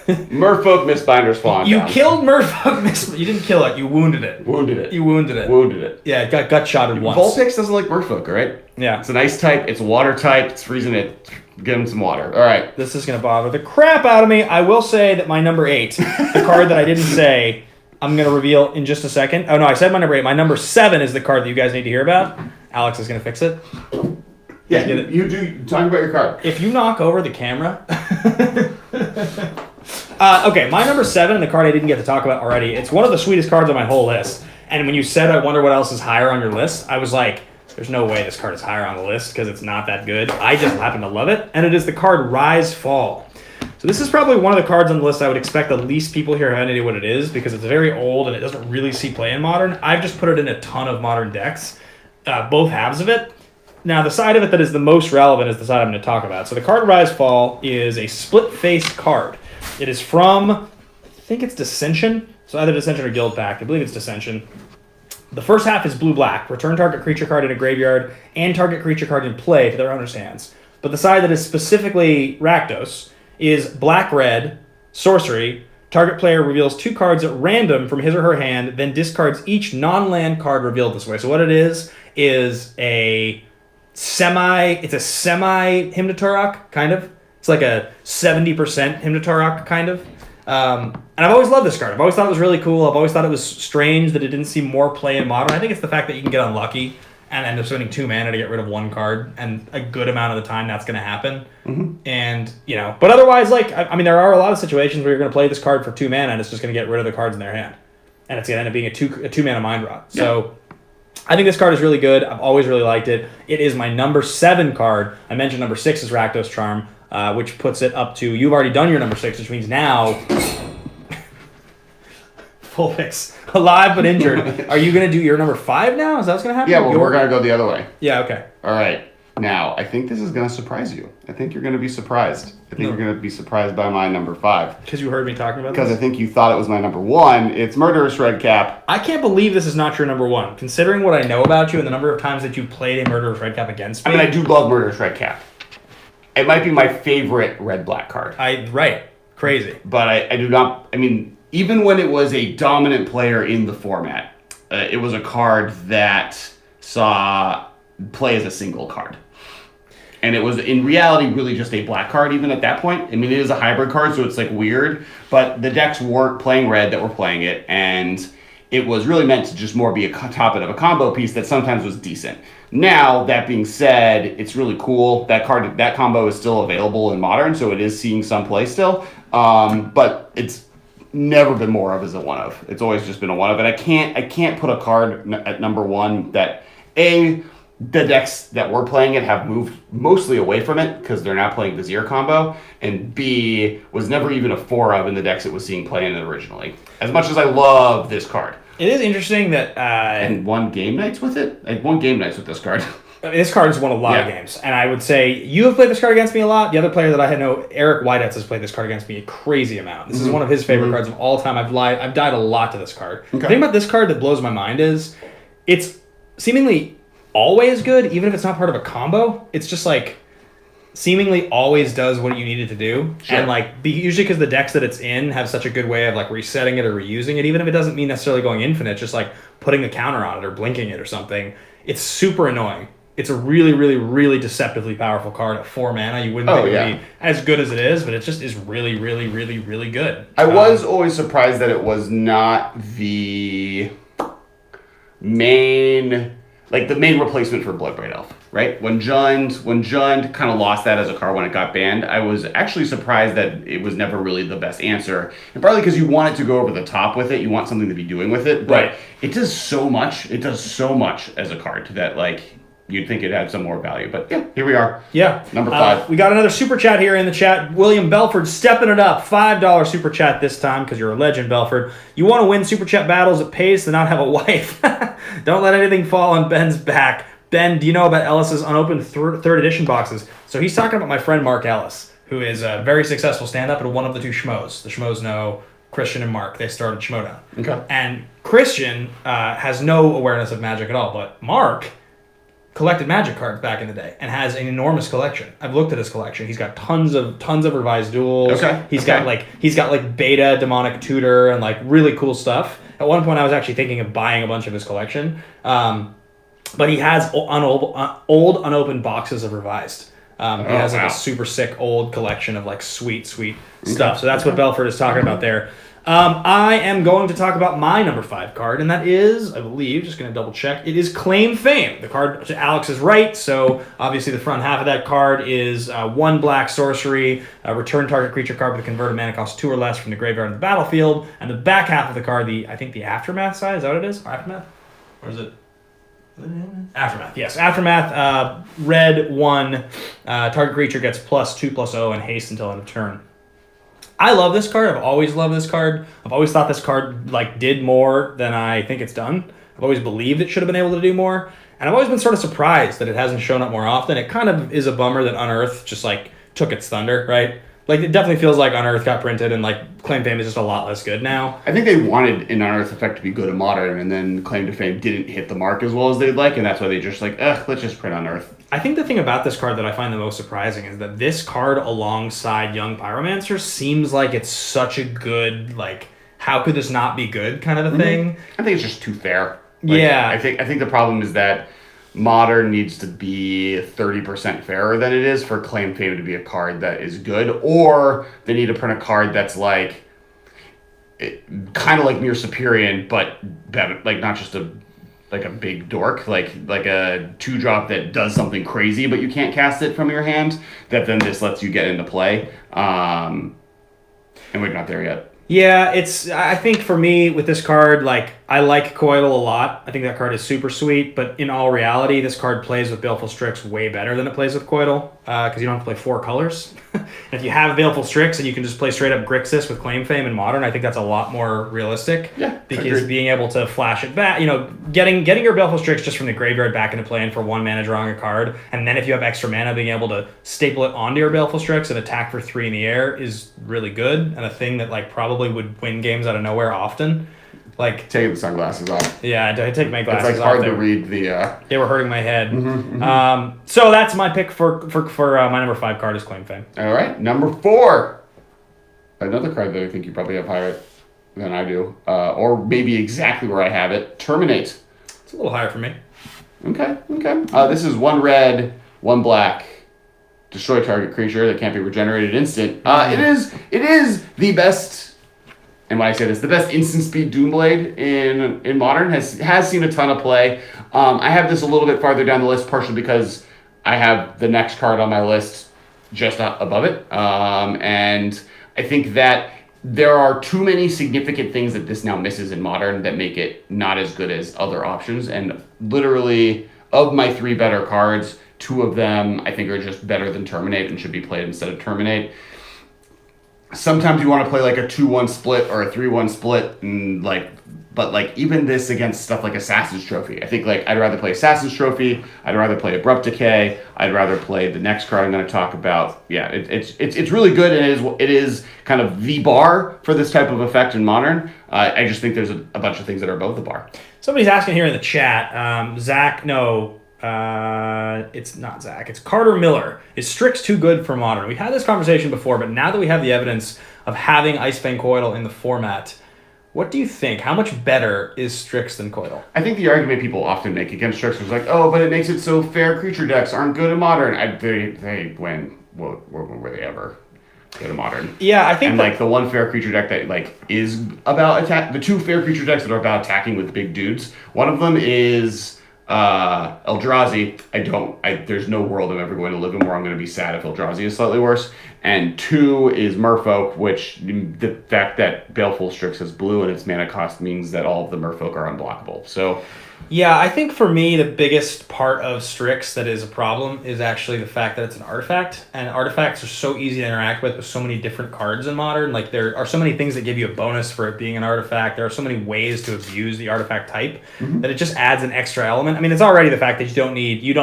Merfolk Mistbinder's falling You down. killed Merfolk You didn't kill it. You wounded it. You wounded it. Yeah, it got gut-shotted once. Vulpix doesn't like Merfolk, right? Yeah. It's an ice type. It's water type. It's freezing it. Give him some water. All right. This is going to bother the crap out of me. I will say that my number 8, the card that I didn't say, I'm going to reveal in just a second. Oh, no, I said my number 8. My number 7 is the card that you guys need to hear about. Alex is going to fix it. Yeah, you do. Talk about your card. If you knock over the camera... okay, my number 7, the card I didn't get to talk about already, it's one of the sweetest cards on my whole list. And when you said, I wonder what else is higher on your list, I was like, there's no way this card is higher on the list because it's not that good. I just happen to love it. And it is the card Rise Fall. So this is probably one of the cards on the list I would expect the least people here have any idea what it is because it's very old and it doesn't really see play in Modern. I've just put it in a ton of Modern decks, both halves of it. Now, the side of it that is the most relevant is the side I'm going to talk about. So the card Rise Fall is a split-faced card. It is from, I think it's Dissension. So either Dissension or Guild Pact. I believe it's Dissension. The first half is blue-black. Return target creature card in a graveyard and target creature card in play to their owner's hands. But the side that is specifically Rakdos is black-red, sorcery. Target player reveals 2 cards at random from his or her hand, then discards each non-land card revealed this way. So what it is a semi Hymn to Torok, kind of. It's like a 70% Hymn to Torok, kind of. And I've always loved this card. I've always thought it was really cool. I've always thought it was strange that it didn't see more play in Modern. I think it's the fact that you can get unlucky and end up spending 2 mana to get rid of 1 card, and a good amount of the time that's going to happen. Mm-hmm. And, but otherwise, there are a lot of situations where you're going to play this card for 2 mana and it's just going to get rid of the cards in their hand. And it's going to end up being a 2 mana Mind Rot. Yeah. So I think this card is really good. I've always really liked it. It is my number 7 card. I mentioned number 6 is Rakdos Charm, which puts it up to, you've already done your number 6, which means now... Full picks. Alive but injured. Are you going to do your number 5 now? Is that what's going to happen? Yeah, well, we're going to go the other way. Yeah, okay. All right. Now, I think this is going to surprise you. I think you're going to be surprised. I think you're going to be surprised by my number 5. Because you heard me talking about this? Because I think you thought it was my number 1. It's Murderous Redcap. I can't believe this is not your number 1. Considering what I know about you and the number of times that you played a Murderous Redcap against me. I do love Murderous Redcap. It might be my favorite red-black card. Right. Crazy. But I do not... even when it was a dominant player in the format, it was a card that saw play as a single card. And it was, in reality, really just a black card even at that point. It is a hybrid card, so it's weird. But the decks weren't playing red that were playing it, and it was really meant to just more be a top end of a combo piece that sometimes was decent. Now, that being said, it's really cool. That combo is still available in Modern, so it is seeing some play still. But it's never been more of as a one of. It's always just been a one of, and I can't put a card at number 1 that the decks that were playing it have moved mostly away from it because they're now playing Vizier combo, and B was never even a 4 of in the decks it was seeing play in it originally. As much as I love this card, it is interesting that and won game nights with it. I won game nights with this card. This card has won a lot of games, and I would say you have played this card against me a lot. The other player that I know, Eric Whiteheads, has played this card against me a crazy amount. This is one of his favorite cards of all time. I've died a lot to this card. Okay. The thing about this card that blows my mind is it's seemingly always good, even if it's not part of a combo. It's just seemingly always does what you need it to do. Sure. And usually because the decks that it's in have such a good way of resetting it or reusing it, even if it doesn't mean necessarily going infinite, just putting a counter on it or blinking it or something. It's super annoying. It's a really, really, really deceptively powerful card at 4 mana. You wouldn't think it would be as good as it is, but it just is really, really, really, really good. I was always surprised that it was not the main replacement for Bloodbraid Elf, right? When Jund kind of lost that as a card when it got banned, I was actually surprised that it was never really the best answer. And partly because you want it to go over the top with it, you want something to be doing with it, but it does so much. It does so much as a card that you'd think it had some more value, but here we are. Yeah. Number 5. We got another super chat here in the chat. William Belford stepping it up. $5 super chat this time because you're a legend, Belford. You want to win super chat battles, it pays to not have a wife. Don't let anything fall on Ben's back. Ben, do you know about Ellis's unopened third edition boxes? So he's talking about my friend Mark Ellis, who is a very successful stand-up and one of the 2 Schmoes. The Schmoes know Christian and Mark. They started Schmodown. Okay. And Christian has no awareness of Magic at all, but Mark collected Magic cards back in the day and has an enormous collection. I've looked at his collection. He's got tons of revised duels. Okay. He's got beta demonic tutor and really cool stuff. At one point I was actually thinking of buying a bunch of his collection. But he has old unopened boxes of revised. He has a super sick old collection of sweet stuff. So that's what Belford is talking about there. I am going to talk about my number 5 card, and that is, I believe, just going to double check, it is Claim Fame. The card to Alex's right, so obviously the front half of that card is 1 black sorcery, return target creature card with a converted mana cost 2 or less from the graveyard to the battlefield, and the back half of the card, I think the Aftermath side, is that what it is? Aftermath? Or is it? Aftermath, yes. Aftermath, red 1, target creature gets +2/+0 and haste until end of turn. I love this card. I've always loved this card. I've always thought this card did more than I think it's done. I've always believed it should have been able to do more. And I've always been sort of surprised that it hasn't shown up more often. It kind of is a bummer that Unearth just like took its thunder, right? Like it definitely feels like Unearth got printed and like Claim to Fame is just a lot less good now. I think they wanted an Unearth effect to be good in Modern, and then Claim to Fame didn't hit the mark as well as they'd like, and that's why they just like, let's just print Unearth. I think the thing about this card that I find the most surprising is that this card alongside Young Pyromancer seems like it's such a good, like, how could this not be good kind of a thing. I think it's just too fair. Like, yeah. I think the problem is that Modern needs to be 30% fairer than it is for Claim Fame to be a card that is good, or they need to print a card that's like kind of like Mir Superior, but better, like not just a big dork, like a 2-drop that does something crazy, but you can't cast it from your hand. That then just lets you get into play, and we're not there yet. Yeah, I think for me with this card, like, I like Coital a lot. I think that card is super sweet, but in all reality, this card plays with Baleful Strix way better than it plays with Coital, because you don't have to play 4 colors. And if you have Baleful Strix and you can just play straight up Grixis with Claim Fame in Modern, I think that's a lot more realistic. Yeah, because agreed. being able to flash it back, getting your Baleful Strix just from the graveyard back into play and for 1 mana drawing a card, and then if you have extra mana, being able to staple it onto your Baleful Strix and attack for 3 in the air is really good, and a thing that like probably would win games out of nowhere often. Like taking the sunglasses off. Yeah, I take my glasses off. It's like hard to read the. They were hurting my head. So that's my pick for my number 5 card is Claim Fame. All right, number 4. Another card that I think you probably have higher than I do, or maybe exactly where I have it. Terminate. It's a little higher for me. Okay. This is 1 red, 1 black. Destroy target creature that can't be regenerated instant. It is the best. And when I say this, the best instant speed Doomblade in Modern has seen a ton of play. I have this a little bit farther down the list, partially because I have the next card on my list just above it. And I think that there are too many significant things that this now misses in Modern that make it not as good as other options. And literally, of my 3 better cards, 2 of them I think are just better than Terminate and should be played instead of Terminate. Sometimes you want to play like a 2-1 split or a 3-1 split, and but even this against stuff like Assassin's Trophy. I think I'd rather play Assassin's Trophy. I'd rather play Abrupt Decay. I'd rather play the next card I'm going to talk about. Yeah, it's really good, and it is kind of the bar for this type of effect in Modern. I just think there's a bunch of things that are above the bar. Somebody's asking here in the chat, Zach. No. It's not Zach. It's Carter Miller. Is Strix too good for Modern? We had this conversation before, but now that we have the evidence of having Icefang Coital in the format, what do you think? How much better is Strix than Coital? I think the argument people often make against Strix was like, oh, but it makes it so fair creature decks aren't good in Modern. They when were they ever good in Modern? Yeah, I think. And the one fair creature deck that is about attack. The 2 fair creature decks that are about attacking with big dudes. One of them is Eldrazi. There's no world I'm ever going to live in where I'm going to be sad if Eldrazi is slightly worse. And 2 is Merfolk, which the fact that Baleful Strix has blue and its mana cost means that all of the Merfolk are unblockable. So, yeah, I think for me the biggest part of Strix that is a problem is actually the fact that it's an artifact, and artifacts are so easy to interact with so many different cards in Modern. Like, there are so many things that give you a bonus for it being an artifact. There are so many ways to abuse the artifact type that it just adds an extra element. I mean, it's already the fact that you don't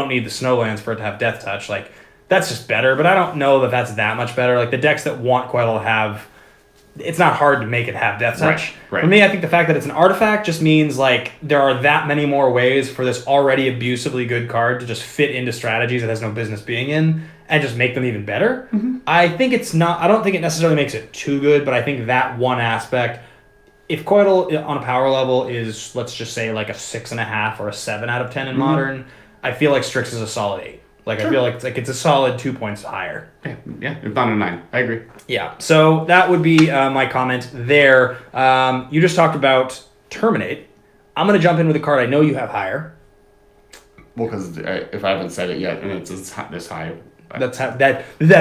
need the Snowlands for it to have Death Touch. Like, that's just better, but I don't know that that's that much better. Like, the decks that want Coital to have, it's not hard to make it have Death Touch. Right. For me, I think the fact that it's an artifact just means there are that many more ways for this already abusively good card to just fit into strategies it has no business being in and just make them even better. I think I don't think it necessarily makes it too good, but I think that one aspect, if Coital on a power level is, let's just say, like a 6.5 or a 7 out of 10 in Modern, I feel like Strix is a solid 8. Sure. I feel like it's a solid 2 points higher. Yeah, if not a 9. I agree. Yeah, so that would be my comment there. You just talked about Terminate. I'm going to jump in with a card I know you have higher. Well, because if I haven't said it yet, and it's this high. That's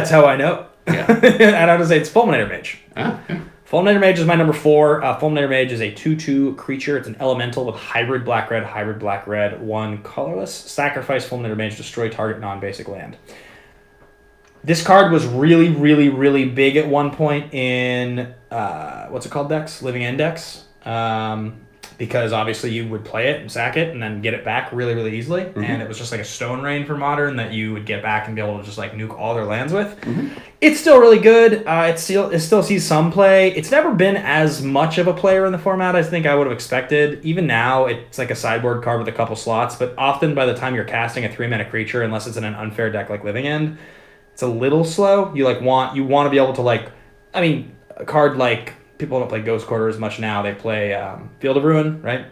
how I know. Yeah. And I'm going to say it's Fulminator Mage. Yeah. Fulminator Mage is my number 4. Fulminator Mage is a 2/2 creature. It's an elemental with hybrid black-red, 1 colorless. Sacrifice Fulminator Mage, destroy target non-basic land. This card was really, really, really big at one point in, what's it called decks? Living End decks. because obviously you would play it and sack it and then get it back really, really easily. And it was just like a stone rain for Modern that you would get back and be able to just like nuke all their lands with. It's still really good. It still sees some play. It's never been as much of a player in the format as I think I would have expected. Even now, it's like a sideboard card with a couple slots, but often by the time you're casting a 3-mana creature, unless it's in an unfair deck like Living End, it's a little slow. You want to be able to a card like people don't play Ghost Quarter as much now. They play Field of Ruin, right?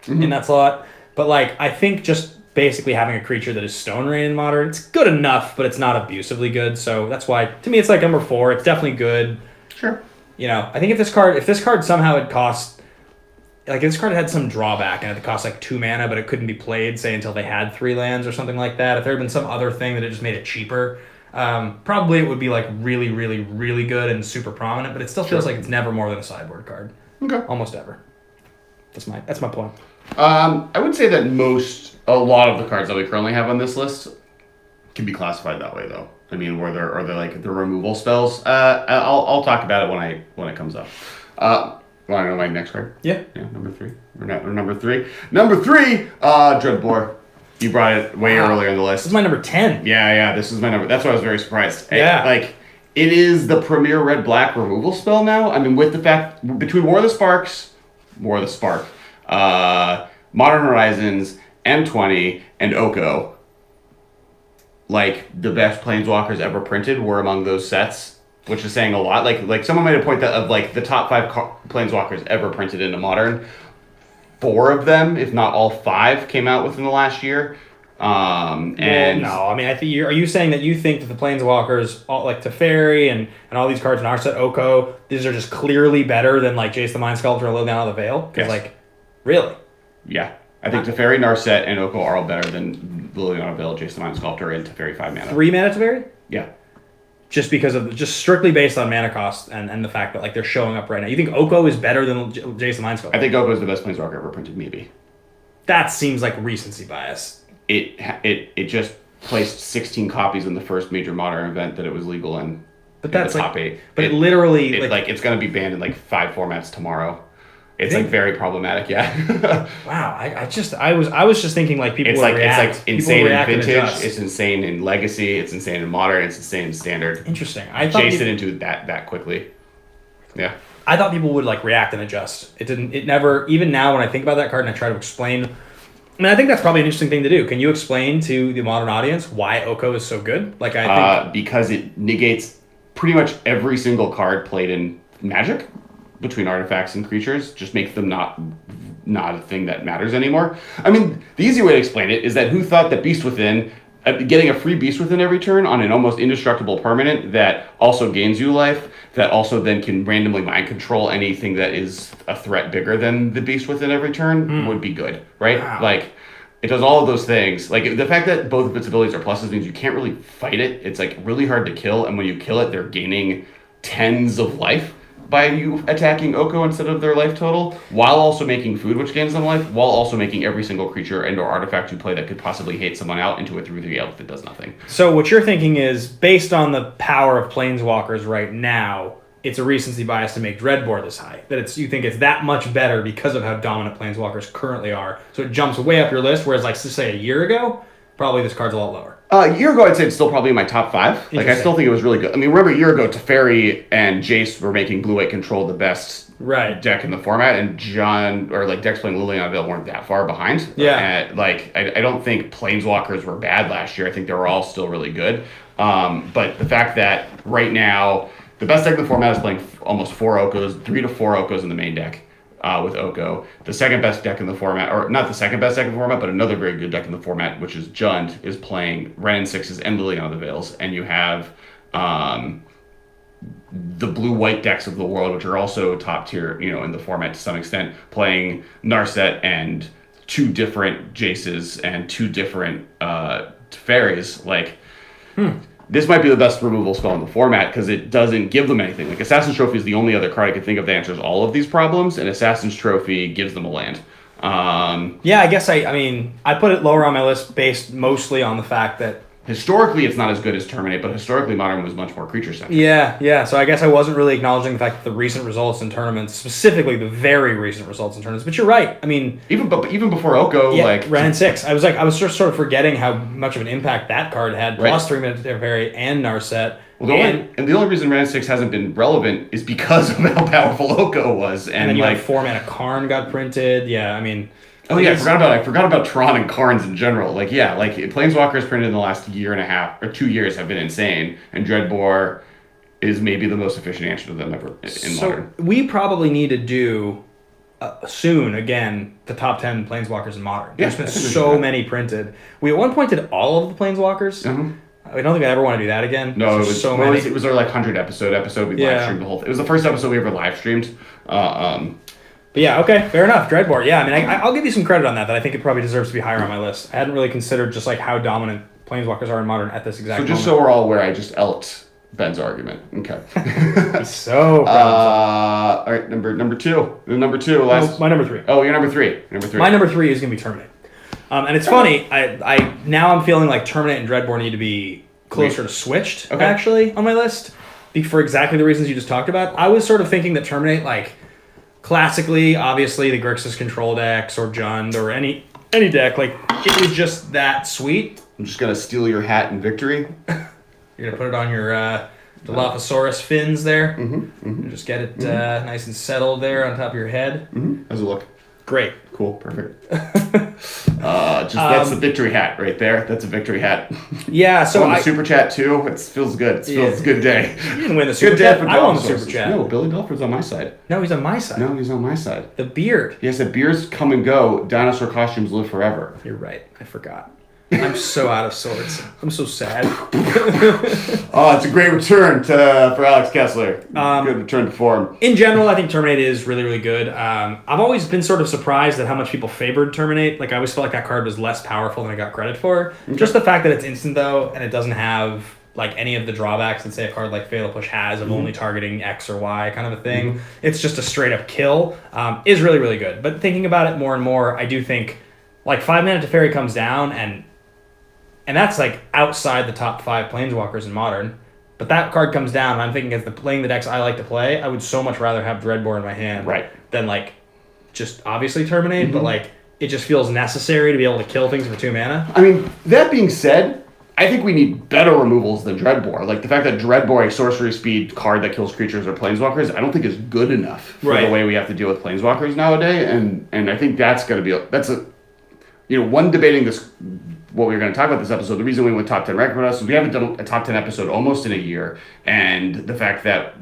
In that slot. But like I think just basically having a creature that is Stone Rain in Modern, it's good enough, but it's not abusively good. So that's why to me it's like number 4. It's definitely good. Sure. I think if this card somehow had cost, like if this card had some drawback and it cost like 2 mana, but it couldn't be played, say until they had 3 lands or something like that. If there had been some other thing that had just made it cheaper, probably it would be like really, really, really good and super prominent. But it still feels like it's never more than a sideboard card. Okay. Almost ever. That's my point. I would say that a lot of the cards that we currently have on this list can be classified that way, though. I mean, where they're like the removal spells. I'll talk about it when it comes up. Want to know my next card? Yeah. Number 3. Number 3. Number 3. Dreadbore. You brought it way earlier in the list. This is my number 10. Yeah. This is my number. That's why I was very surprised. Yeah. It is the premier red-black removal spell now. I mean, with the fact between War of the Spark, Modern Horizons, M20, and Oko, like the best Planeswalkers ever printed were among those sets, which is saying a lot. Like someone made a point that of like the top 5 Planeswalkers ever printed into Modern, 4 of them, if not all 5, came out within the last year. And no, I mean, I think are you saying that you think that the Planeswalkers, all, like Teferi and all these cards in our set, Oko, these are just clearly better than like Jace the Mind Sculptor or Liliana the Veil? Because really? Yeah. I think Teferi, Narset, and Oko are all better than Liliana Veil, Jace the Mind Sculptor, and Teferi 5 mana. 3 mana Teferi? Yeah. Just because of strictly based on mana cost and the fact that like they're showing up right now. You think Oko is better than Jace the Mind Sculptor? I think Oko is the best Planeswalker ever printed, maybe. That seems like recency bias. It just placed 16 copies in the first major Modern event that it was legal in. But that's the top 8. But it literally it's going to be banned in like 5 formats tomorrow. It's like very problematic, yeah. Wow, I was just thinking like people would react. It's like insane in Vintage, it's insane in Legacy, it's insane in Modern, it's insane in Standard. Interesting. I chased it into that quickly. Yeah. I thought people would like react and adjust. It never, even now when I think about that card and I try to explain, I mean, I think that's probably an interesting thing to do. Can you explain to the modern audience why Oko is so good? Like I think because it negates pretty much every single card played in Magic between artifacts and creatures, just makes them not a thing that matters anymore. I mean, the easy way to explain it is that who thought that Beast Within, getting a free Beast Within every turn on an almost indestructible permanent that also gains you life, that also then can randomly mind control anything that is a threat bigger than the Beast Within every turn would be good, right? Wow. Like, it does all of those things. Like, the fact that both of its abilities are pluses means you can't really fight it. It's, like, really hard to kill, and when you kill it, they're gaining tens of life by you attacking Oko instead of their life total, while also making food, which gains them life, while also making every single creature and or artifact you play that could possibly hate someone out into a 3/3 elf that does nothing. So what you're thinking is, based on the power of Planeswalkers right now, it's a recency bias to make Dreadbore this high. That you think it's that much better because of how dominant Planeswalkers currently are. So it jumps way up your list, whereas like, say a year ago, probably this card's a lot lower. A year ago, I'd say it's still probably in my top 5. Like, I still think it was really good. I mean, remember a year ago, Teferi and Jace were making Blue-White Control the best deck in the format, and decks playing Liliana Veil weren't that far behind. Yeah. I don't think Planeswalkers were bad last year. I think they were all still really good. But the fact that right now, the best deck in the format is playing almost 4 Okos, 3 to 4 Okos in the main deck. With Oko. The second best deck in the format, or not the second best deck in the format, but another very good deck in the format, which is Jund, is playing Wrenn and 6s and Liliana the Veils. And you have the blue-white decks of the world, which are also top tier, in the format to some extent, playing Narset and 2 different Jaces and 2 different Teferis. Like, this might be the best removal spell in the format because it doesn't give them anything. Like, Assassin's Trophy is the only other card I could think of that answers all of these problems, and Assassin's Trophy gives them a land. Yeah, I guess I put it lower on my list based mostly on the fact that historically it's not as good as Terminate, but historically Modern was much more creature centric. Yeah. So I guess I wasn't really acknowledging the fact that the recent results in tournaments, specifically the very recent results in tournaments. But you're right. I mean, even before Oko, ran in 6. I was just sort of forgetting how much of an impact that card had. Plus 3 minutes to Teferi and Narset. Well, the only reason Ran 6 hasn't been relevant is because of how powerful Oko was, and then you had 4 mana Karn got printed. Yeah, I mean. Oh yeah, I forgot about Tron and Karns in general. Planeswalkers printed in the last year and a half or 2 years have been insane, and Dreadbore is maybe the most efficient answer to them ever in Modern. We probably need to do soon again the top 10 Planeswalkers in Modern. There's been so many printed. We at one point did all of the Planeswalkers. Mm-hmm. I don't think I ever want to do that again. No, it was many. It was our 100 episode. We live streamed the whole thing. It was the first episode we ever live streamed. But yeah, okay, fair enough. Dreadbore, yeah, I mean, I'll give you some credit on that I think it probably deserves to be higher on my list. I hadn't really considered just how dominant Planeswalkers are in Modern at this exact moment. So just so we're all aware, I just elked Ben's argument. Okay. He's so proud. All right, number two. My number 3. Oh, your number 3. My number 3 is going to be Terminate. And it's funny, now I'm feeling like Terminate and Dreadbore need to be closer to switched, actually, on my list. For exactly the reasons you just talked about. I was sort of thinking that Terminate, classically, obviously, the Grixis control decks or Jund or any deck, it was just that sweet. I'm just going to steal your hat in victory. You're going to put it on your Dilophosaurus fins there. Mm-hmm. Just get it nice and settled there on top of your head. Mm-hmm. How's it look? Great. Cool. Perfect. That's the victory hat right there. That's a victory hat. Yeah, so the super chat too. It feels good. It feels a good day. You didn't win the super chat. I won the super chat. No, Billy Belford's on my side. No, he's on my side. No, he's on my side. The beard. Yes, the beards come and go. Dinosaur costumes live forever. You're right. I forgot. I'm so out of sorts. I'm so sad. It's a great return for Alex Kessler. Good return to form. In general, I think Terminate is really, really good. I've always been sort of surprised at how much people favored Terminate. I always felt like that card was less powerful than I got credit for. Okay. Just the fact that it's instant, though, and it doesn't have any of the drawbacks that, say, a card like Fatal Push has of only targeting X or Y kind of a thing. Mm-hmm. It's just a straight-up kill. Is really, really good. But thinking about it more and more, I do think 5 mana Teferi comes down, and that's outside the top 5 Planeswalkers in Modern. But that card comes down, and I'm thinking as playing the decks I like to play, I would so much rather have Dreadbore in my hand than just obviously Terminate, but it just feels necessary to be able to kill things for 2 mana. I mean, that being said, I think we need better removals than Dreadbore. The fact that Dreadbore, a sorcery speed card that kills creatures or Planeswalkers, I don't think is good enough for the way we have to deal with Planeswalkers nowadays. And I think that's going to be one debating this. What we were going to talk about this episode, the reason we went top 10 record with us is we haven't done a top 10 episode almost in a year, and the fact that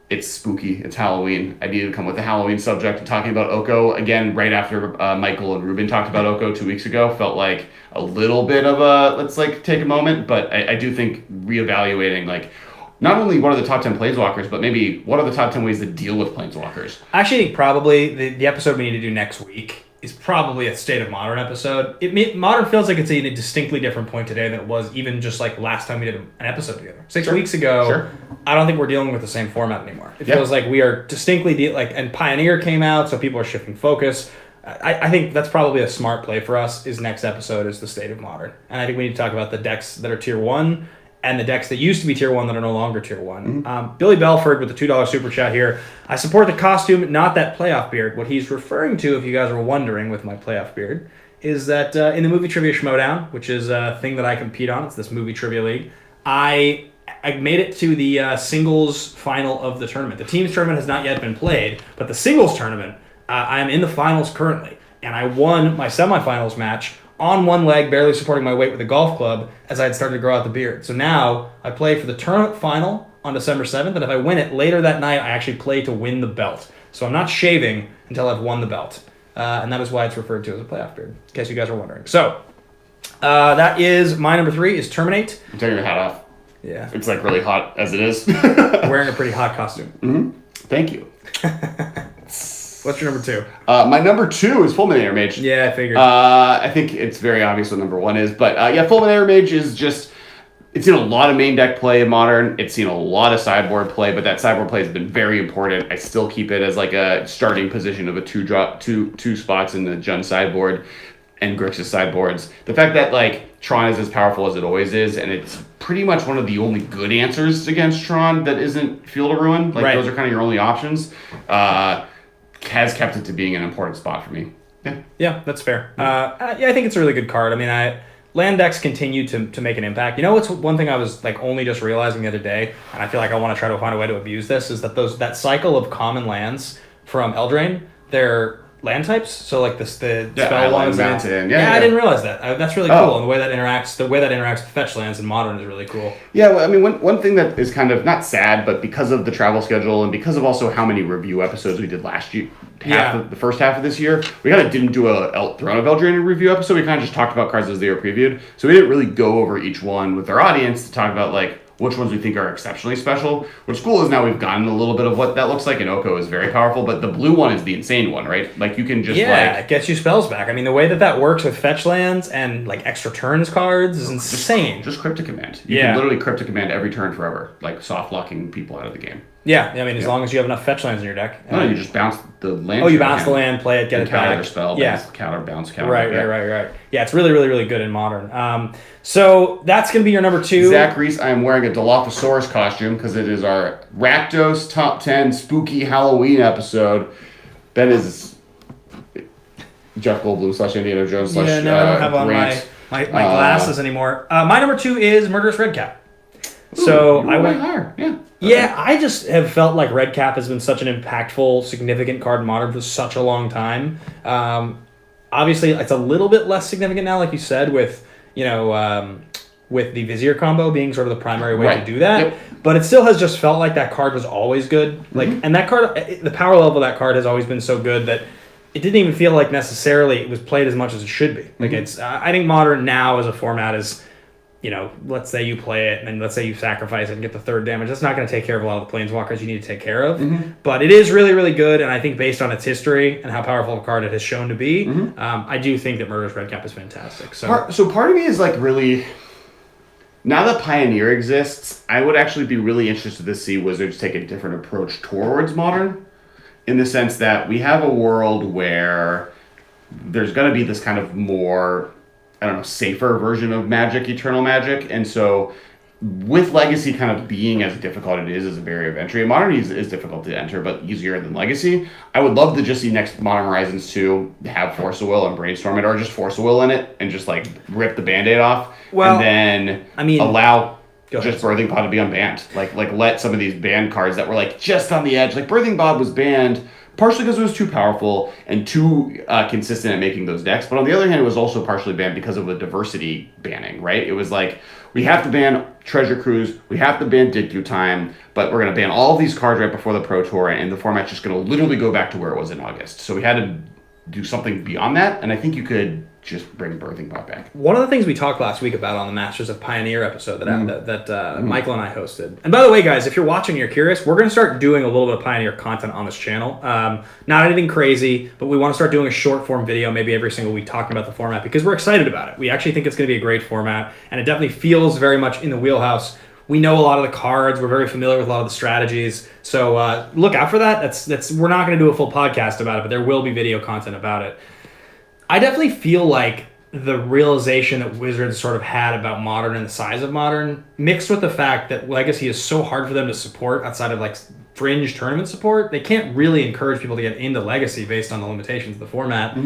it's spooky, it's Halloween. I needed to come with a Halloween subject and talking about Oko again right after Michael and Ruben talked about Oko 2 weeks ago felt like a little bit of a let's take a moment, but I do think reevaluating not only what are the top 10 Planeswalkers, but maybe what are the top 10 ways to deal with Planeswalkers. I actually think probably the episode we need to do next week is probably a State of Modern episode. Modern feels like it's in a distinctly different point today than it was even just last time we did an episode together. 6 weeks ago, I don't think we're dealing with the same format anymore. It feels like we are distinctly, and Pioneer came out, so people are shifting focus. I think that's probably a smart play for us, is next episode is the State of Modern. And I think we need to talk about the decks that are Tier 1 and the decks that used to be Tier 1 that are no longer Tier 1. Mm-hmm. Billy Belford with the $2 super chat here. I support the costume, not that playoff beard. What he's referring to, if you guys are wondering with my playoff beard, is that in the Movie Trivia Schmodown, which is a thing that I compete on, it's this movie trivia league, I made it to the singles final of the tournament. The teams tournament has not yet been played, but the singles tournament, I am in the finals currently. And I won my semifinals match on one leg, barely supporting my weight with a golf club as I had started to grow out the beard. So now I play for the tournament final on December 7th, and if I win it later that night, I actually play to win the belt. So I'm not shaving until I've won the belt. And that is why it's referred to as a playoff beard, in case you guys are wondering. So that is my number 3 is Terminate. I'm taking your hat off. Yeah. It's really hot as it is. Wearing a pretty hot costume. Mm-hmm. Thank you. What's your number 2? My number 2 is Fulminator Mage. Yeah, I figured. I think it's very obvious what number 1 is. But Fulminator Mage is just... It's seen a lot of main deck play in Modern. It's seen a lot of sideboard play, but that sideboard play has been very important. I still keep it as a starting position of a 2-drop, two spots in the Jund sideboard. and Grixis sideboards. The fact that like Tron is as powerful as it always is, and it's pretty much one of the only good answers against Tron that isn't Field of Ruin. Like those are kind of your only options. Has kept it to being an important spot for me. Yeah, that's fair. I think it's a really good card. I mean, land decks continue to make an impact. You know what's one thing I was like only just realizing the other day, and I feel like I want to try to find a way to abuse this, is that that cycle of common lands from Eldraine, they're land types. So like the spell ones. I didn't realize that. That's really cool. And the way that interacts with fetch lands in Modern is really cool. Yeah, well, I mean, one thing that is kind of not sad, but because of the travel schedule and because of also how many review episodes we did last year, the first half of this year, we kind of didn't do a Throne of Eldraine review episode. We kind of just talked about cards as they were previewed. So we didn't really go over each one with our audience to talk about like which ones we think are exceptionally special. What's cool is now we've gotten a little bit of what that looks like, and Oko is very powerful, but the blue one is the insane one, right? Like you can just it gets you spells back. I mean, the way that works with fetch lands and like extra turns cards is insane. Just Cryptic Command. You can literally Cryptic Command every turn forever, like soft locking people out of the game. Yeah, I mean, as long as you have enough fetch lands in your deck. No, you just bounce the land. Oh, you bounce the land, play it, get it back. Counter their spell, bounce, counter. Right. Yeah, it's really, really, really good in Modern. So that's going to be your number 2. Zach Reese, I am wearing a Dilophosaurus costume because it is our Rakdos Top 10 Spooky Halloween episode. That is Jeff Goldblum / Indiana Jones / I don't have on my glasses anymore. My number 2 is Murderous Redcap. So I went higher. Yeah. Yeah, I just have felt like Red Cap has been such an impactful, significant card in Modern for such a long time. Obviously, it's a little bit less significant now, like you said, with with the Vizier combo being sort of the primary way to do that. Yep. But it still has just felt like that card was always good. Like, and that card, the power level of that card has always been so good that it didn't even feel like necessarily it was played as much as it should be. Like it's, I think Modern now as a format is, let's say you play it, and then let's say you sacrifice it and get the 3rd damage. That's not going to take care of a lot of the planeswalkers you need to take care of. But it is really, really good, and I think based on its history and how powerful a card it has shown to be, I do think that Murderous Redcap is fantastic. So part of me is like really, now that Pioneer exists, I would actually be really interested to see Wizards take a different approach towards Modern, in the sense that we have a world where there's going to be this kind of more, safer version of Magic, Eternal Magic. And so with Legacy kind of being as difficult it is as a barrier of entry, Modern is difficult to enter, but easier than Legacy. I would love to just see next Modern Horizons 2 have Force of Will and Brainstorm it, or just Force of Will in it and just like rip the Band-Aid off. Well, and then allow just Birthing Pod to be unbanned. Like let some of these banned cards that were like just on the edge. Like Birthing Pod was banned partially because it was too powerful and too consistent at making those decks. But on the other hand, it was also partially banned because of a diversity banning, right? It was like, we have to ban Treasure Cruise, we have to ban Dig Through Time, but we're going to ban all of these cards right before the Pro Tour, and the format's just going to literally go back to where it was in August. So we had to do something beyond that, and I think you could just bring Birthing Pod back. One of the things we talked last week about on the Masters of Pioneer episode that Michael and I hosted. And by the way, guys, if you're watching and you're curious, we're going to start doing a little bit of Pioneer content on this channel. Not anything crazy, but we want to start doing a short form video maybe every single week talking about the format because we're excited about it. We actually think it's going to be a great format, and it definitely feels very much in the wheelhouse. We know a lot of the cards. We're very familiar with a lot of the strategies. So look out for that. That's we're not going to do a full podcast about it, but there will be video content about it. I definitely feel like the realization that Wizards sort of had about Modern and the size of Modern, mixed with the fact that Legacy is so hard for them to support outside of like fringe tournament support, they can't really encourage people to get into Legacy based on the limitations of the format.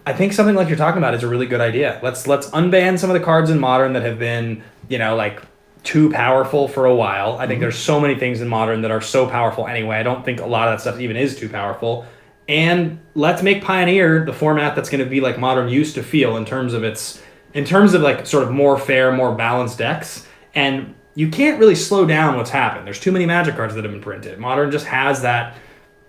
I think something like you're talking about is a really good idea. Let's unban some of the cards in Modern that have been, like too powerful for a while. I think there's so many things in Modern that are so powerful anyway. I don't think a lot of that stuff even is too powerful. And let's make Pioneer the format that's going to be like Modern used to feel in terms of like sort of more fair, more balanced decks. And you can't really slow down what's happened. There's too many Magic cards that have been printed. Modern just has that,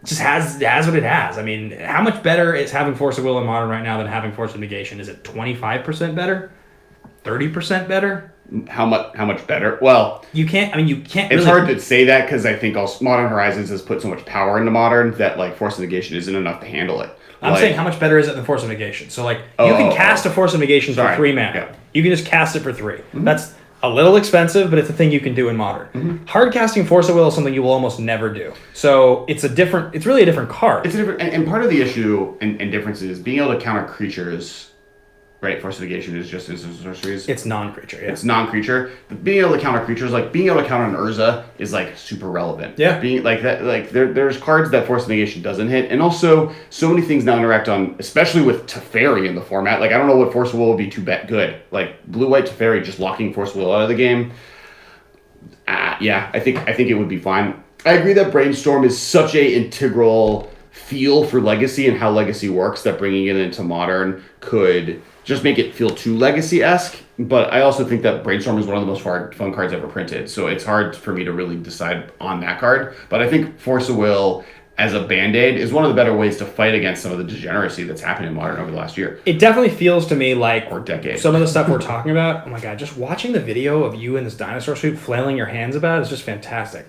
it has what it has. I mean, how much better is having Force of Will in Modern right now than having Force of Negation? Is it 25% better? 30% better? How much better? Well, you can't. It's hard to say that because I think also Modern Horizons has put so much power into Modern that like Force of Negation isn't enough to handle it. I'm saying how much better is it than Force of Negation? So like you can cast a Force of Negation for 3 mana. Yeah. You can just cast it for 3. That's a little expensive, but it's a thing you can do in Modern. Hard casting Force of Will is something you will almost never do. So it's really a different card. It's a different, and part of the issue and difference is being able to counter creatures right? Force negation is just instant sorceries. It's non-creature, yeah. It's non-creature. But being able to counter creatures, like being able to counter an Urza is like super relevant. Yeah. Being like that, like there's cards that force negation doesn't hit, and also so many things now interact on, especially with Teferi in the format. Like I don't know what Force Will would be too good. Like blue-white Teferi just locking Force Will out of the game. Yeah, I think it would be fine. I agree that Brainstorm is such a integral feel for Legacy and how Legacy works that bringing it into Modern could just make it feel too Legacy-esque. But I also think that Brainstorm is one of the most fun cards ever printed, so it's hard for me to really decide on that card. But I think Force of Will as a Band-Aid is one of the better ways to fight against some of the degeneracy that's happened in Modern over the last year. It definitely feels to me like or decade. Some of the stuff we're talking about, oh my god, just watching the video of you in this dinosaur suit flailing your hands about is just fantastic.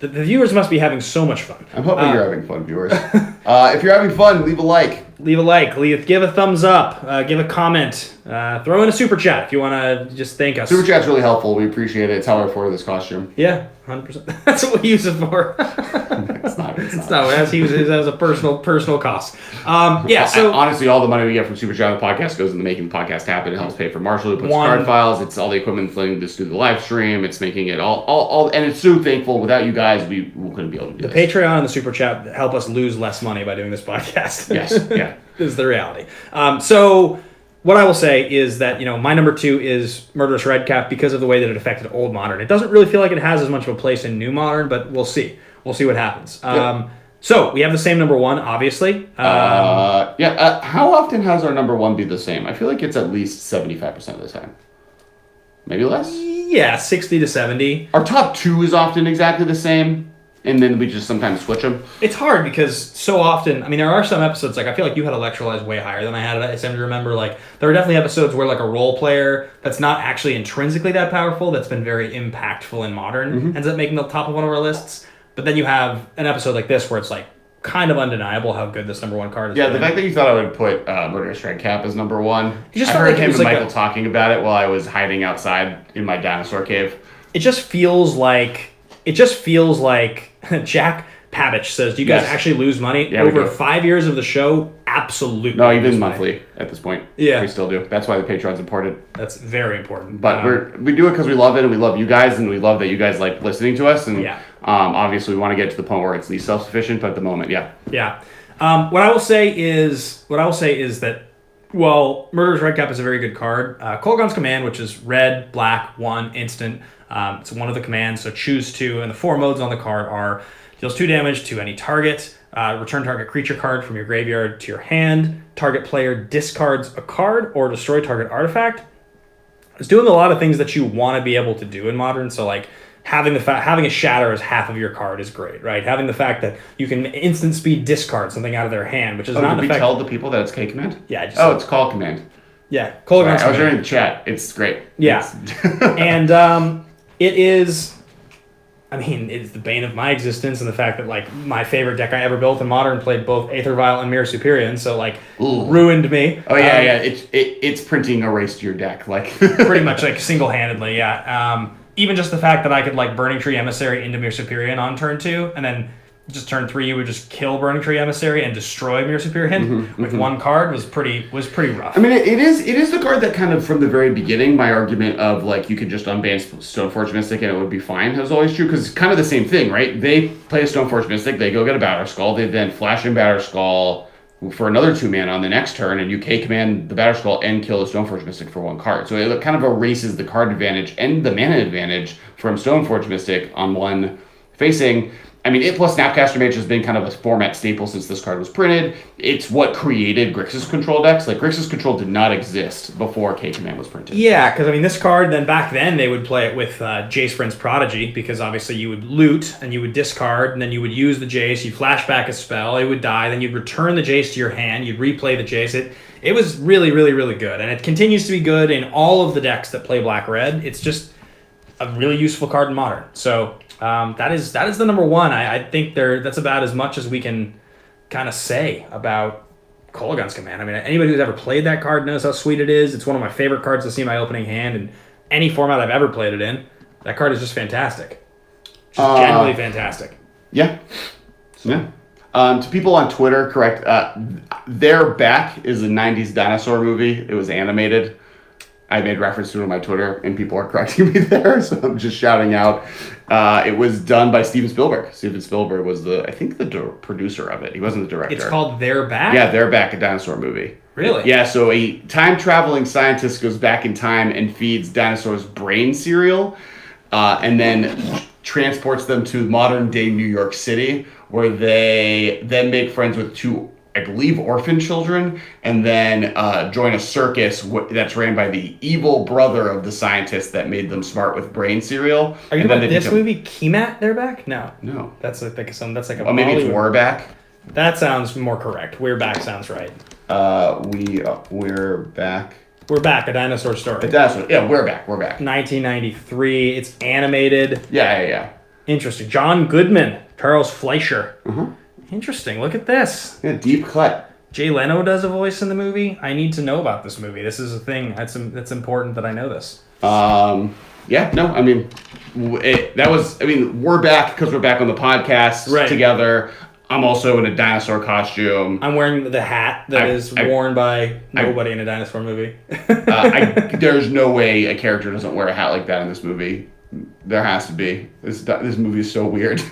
The viewers must be having so much fun. I'm hoping you're having fun, viewers. If you're having fun, leave a like. Leave a like. Give a thumbs up. Give a comment. Throw in a super chat if you want to just thank us. Super chat's really helpful. We appreciate it. It's how I afford this costume. Yeah, 100%. That's what we use it for. It's not. That's he uses it as a personal cost. Yeah. So honestly, all the money we get from Super Chat on the podcast goes into making the podcast happen. It helps pay for Marshall who puts card files. It's all the equipment flowing this through the live stream. It's making it all, and it's so thankful. Without you guys, we couldn't be able to do the this. Patreon and the Super Chat help us lose less money by doing this podcast. Yes. Yeah. This is the reality. So what I will say is that, my number 2 is Murderous Redcap because of the way that it affected Old Modern. It doesn't really feel like it has as much of a place in New Modern, but we'll see. We'll see what happens. Yep. So we have the same number 1, obviously. How often has our number 1 be the same? I feel like it's at least 75% of the time. Maybe less? Yeah, 60 to 70. Our top 2 is often exactly the same. And then we just sometimes switch them. It's hard because so often, there are some episodes, like I feel like you had Electrolyze way higher than I had it. I seem to remember, like, there are definitely episodes where, like, a role player that's not actually intrinsically that powerful, that's been very impactful in Modern, ends up making the top of one of our lists. But then you have an episode like this where it's, like, kind of undeniable how good this number 1 card is. Yeah, the fact that you thought I would put Murderous Redcap as number 1. I heard him and Michael talking about it while I was hiding outside in my dinosaur cave. It just feels like Jack Pavich says, do you guys actually lose money? Yeah, over 5 years of the show? Absolutely. No, even monthly at this point. Yeah. We still do. That's why the Patreon's important. That's very important. But we do it because we love it and we love you guys and we love that you guys like listening to us. And obviously we want to get to the point where it's least self-sufficient, but at the moment, yeah. Yeah. What I will say is that while Murderous Redcap is a very good card, Kolaghan's Command, which is red, black, 1, instant, it's one of the commands, so choose 2, and the 4 modes on the card are deals 2 damage to any target, return target creature card from your graveyard to your hand, target player discards a card, or destroy target artifact. It's doing a lot of things that you want to be able to do in Modern, so like having a shatter as half of your card is great, right? Having the fact that you can instant speed discard something out of their hand, which is not an effect. Tell the people that it's K command? Yeah. It's call command. Yeah, Kolaghan's Command. I was reading the chat. It's great. Yeah. And it is, it's the bane of my existence, and the fact that, like, my favorite deck I ever built in Modern played both Aether Vial and Mirror Superior, so, like, ruined me. Oh, yeah. It's printing erased your deck, like. Pretty much, like, single-handedly, yeah. Even just the fact that I could, like, Burning Tree Emissary into Mirror Superior on turn 2, and then just turn 3 you would just kill Burning Tree Emissary and destroy Mirror Superior with 1 card was pretty rough. It is the card that kind of from the very beginning, my argument of like you could just unban Stoneforge Mystic and it would be fine was always true, because it's kind of the same thing, right? They play a Stoneforge Mystic, they go get a Batter Skull, they then flash in Batter Skull for another 2 mana on the next turn, and you K command the Batter Skull and kill the Stoneforge Mystic for 1 card. So it kind of erases the card advantage and the mana advantage from Stoneforge Mystic on 1 facing. It plus Snapcaster Mage has been kind of a format staple since this card was printed. It's what created Grixis Control decks. Like, Grixis Control did not exist before K-Command was printed. Yeah, because, this card, then back then, they would play it with Jace Vryn's Prodigy, because obviously you would loot, and you would discard, and then you would use the Jace, you'd flash back a spell, it would die, then you'd return the Jace to your hand, you'd replay the Jace. It was really, really, really good, and it continues to be good in all of the decks that play Black-Red. It's just a really useful card in Modern. So that is the number 1. I think that's about as much as we can kind of say about Kolaghan's Command. Anybody who's ever played that card knows how sweet it is. It's one of my favorite cards to see in my opening hand in any format I've ever played it in. That card is just fantastic. Just genuinely fantastic. Yeah. So. Yeah. To people on Twitter, correct. They're Back is a '90s dinosaur movie. It was animated. I made reference to it on my Twitter, and people are correcting me there, so I'm just shouting out. It was done by Steven Spielberg. Steven Spielberg was the producer of it. He wasn't the director. It's called They're Back? Yeah, They're Back, a dinosaur movie. Really? Yeah, so a time-traveling scientist goes back in time and feeds dinosaurs brain cereal, and then transports them to modern-day New York City, where they then make friends with two, I believe, orphan children, and then join a circus that's ran by the evil brother of the scientist that made them smart with brain cereal. Are you talking about this movie, Kemat, They're Back? No. That's like a Oh, maybe it's We're Back? That sounds more correct. We're Back sounds right. We're Back. We're Back, a dinosaur story. Yeah, We're Back. 1993. It's animated. Yeah. Interesting. John Goodman, Charles Fleischer. Mm-hmm. Interesting. Look at this. Yeah, deep cut. Jay Leno does a voice in the movie. I need to know about this movie. This is a thing. That's important that I know this. Yeah, no, I mean, we're back because we're back on the podcast together. I'm also in a dinosaur costume. I'm wearing the hat that is worn by nobody in a dinosaur movie. There's no way a character doesn't wear a hat like that in this movie. There has to be. This movie is so weird.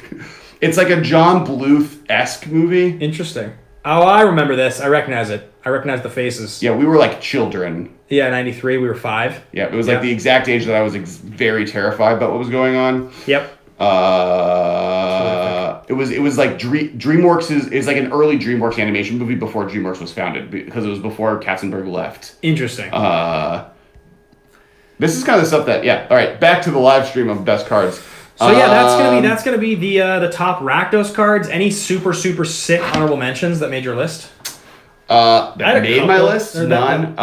It's like a John Bluth-esque movie. Interesting. Oh, I remember this. I recognize it. I recognize the faces. Yeah, we were like children. Yeah, 93. We were 5. Yeah, it was like the exact age that I was very terrified about what was going on. Yep. It was like DreamWorks is like an early DreamWorks animation movie before DreamWorks was founded because it was before Katzenberg left. Interesting. This is kind of the stuff that all right. Back to the live stream of best cards. So yeah, that's gonna be the top Rakdos cards. Any super sick honorable mentions that made your list? That made my list. None.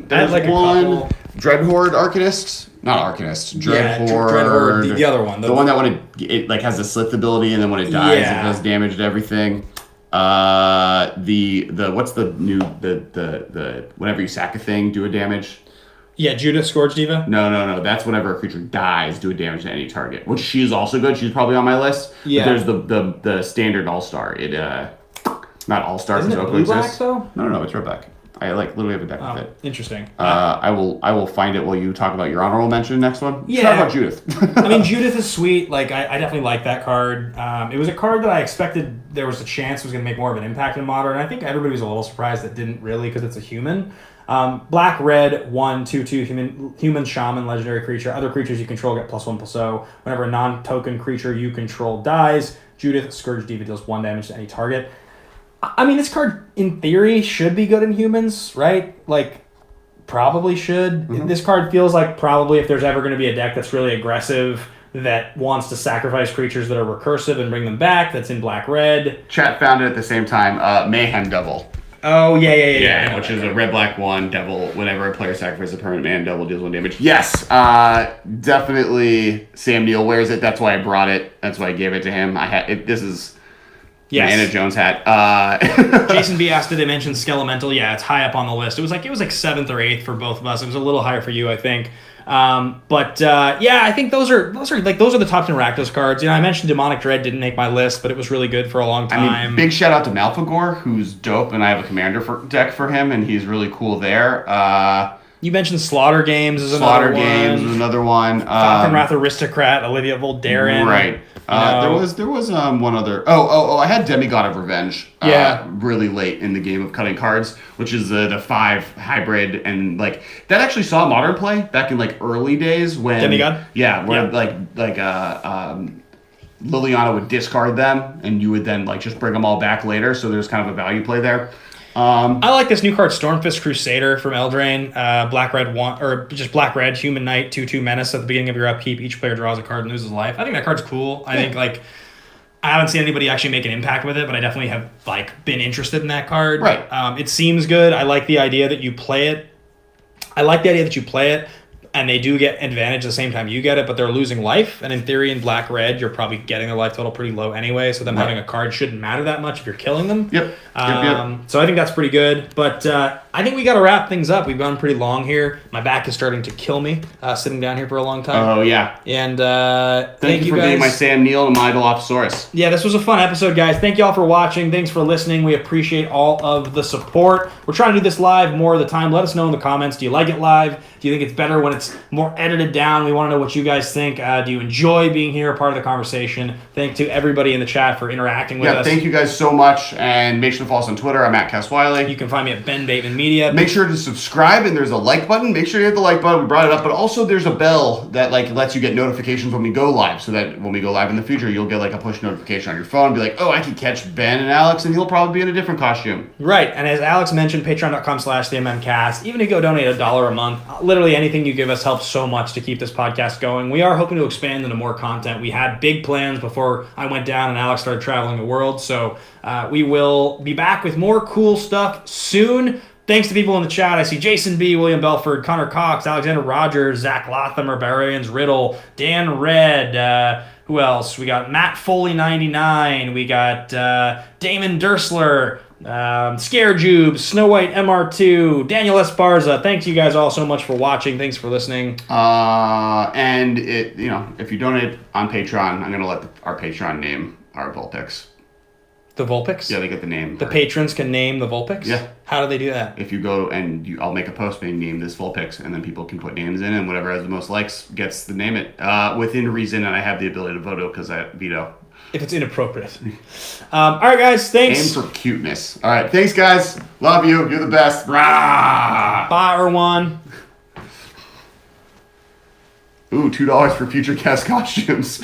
There's like one Dreadhorde Arcanist. Not Arcanist. Dreadhorde. The other one. The one that when it like has the Slith ability, and then when it dies, it does damage to everything. The what's the new the whenever you sack a thing, do a damage. Yeah, Judith Scourge Diva? No. That's whenever a creature dies, do a damage to any target. Which she is also good. She's probably on my list. Yeah. But there's the standard All-Star. Not All-Star because Oakley exists. Though? No, it's red black. I literally have a deck with it. Interesting. I will find it while you talk about your honorable mention next one. Yeah. Talk about Judith. I mean, Judith is sweet. Like I definitely like that card. It was a card that I expected there was a chance was going to make more of an impact in Modern. I think everybody was a little surprised that didn't really because it's a human. Black, red, 1/2/2 human shaman, legendary creature. Other creatures you control get +1/+0. Whenever a non-token creature you control dies, Judith Scourge Diva deals 1 damage to any target. I mean, this card in theory should be good in humans, right? Like, probably should. Mm-hmm. This card feels like probably if there's ever going to be a deck that's really aggressive that wants to sacrifice creatures that are recursive and bring them back, that's in black red. Chat found it at the same time. Mayhem Devil. Oh, yeah. Which is a red-black 1 devil. Whenever a player sacrifices a permanent man, devil deals 1 damage. Yes, definitely Sam Niel wears it. That's why I brought it. That's why I gave it to him. This is my Anna Jones hat. Jason B asked, did they mention Skelemental? Yeah, it's high up on the list. It was like 7th or 8th for both of us. It was a little higher for you, I think. I think those are the top 10 Rakdos cards. You know, I mentioned Demonic Dread didn't make my list, but it was really good for a long time. I mean, big shout out to Malphagor, who's dope, and I have a commander deck for him, and he's really cool there. You mentioned Slaughter Games is another one. Falconwrath Aristocrat, Olivia Voldaren. Right. There was one other. I had Demigod of Revenge. Really late in the game of cutting cards, which is the 5 hybrid, and like that actually saw Modern play back in like early days when Demigod. Liliana would discard them, and you would then like just bring them all back later. So there's kind of a value play there. I like this new card, Stormfist Crusader from Eldraine. Black-red 1, or just black-red, Human Knight, 2/2 Menace. At the beginning of your upkeep, each player draws a card and loses life. I think that card's cool. I think, like, I haven't seen anybody actually make an impact with it, but I definitely have, like, been interested in that card. Right. It seems good. I like the idea that you play it. And they do get advantage the same time you get it, but they're losing life. And in theory, in black-red, you're probably getting their life total pretty low anyway, so them having a card shouldn't matter that much if you're killing them. Yep. So I think that's pretty good. But I think we got to wrap things up. We've gone pretty long here. My back is starting to kill me sitting down here for a long time. Oh, yeah. And thank you for being my Sam Niel and my Dilophosaurus. Yeah, this was a fun episode, guys. Thank you all for watching. Thanks for listening. We appreciate all of the support. We're trying to do this live more of the time. Let us know in the comments. Do you like it live? Do you think it's better when it's more edited down? We want to know what you guys think. Do you enjoy being here, a part of the conversation? Thank to everybody in the chat for interacting with us. Yeah, thank you guys so much. And make sure to follow us on Twitter. I'm at Cass Wiley. You can find me at Ben Bateman Media. Make sure to subscribe, and there's a like button. Make sure you hit the like button. We brought it up, but also there's a bell that lets you get notifications when we go live, so that when we go live in the future, you'll get a push notification on your phone. Be like, oh, I can catch Ben and Alex, and he'll probably be in a different costume. Right, and as Alex mentioned, patreon.com/TheMMcast. Even if you go donate $1 a month, literally anything you give us helps so much to keep this podcast going. We are hoping to expand into more content. We had big plans before I went down and Alex started traveling the world, so we will be back with more cool stuff soon. Thanks to people in the chat. I see Jason B, William Belford, Connor Cox, Alexander Rogers, Zach Lothamer, Barbarians Riddle, Dan Red, who else? We got Matt Foley 99, we got Damon Dersler, Scarejube, Snow White MR2, Daniel Esparza. Thanks you guys all so much for watching. Thanks for listening. And if you donate on Patreon, I'm gonna let our Patreon name our Vulpix. The Vulpix? Yeah, they get the name. The patrons can name the Vulpix? Yeah. How do they do that? If you go and I'll make a post being named this Vulpix, and then people can put names in, and whatever has the most likes gets the name it. Within reason, and I have the ability to veto because I veto. If it's inappropriate. All right, guys. Thanks. Aim for cuteness. All right. Thanks, guys. Love you. You're the best. Rah! Bye, Erwan. Ooh, $2 for future cast costumes.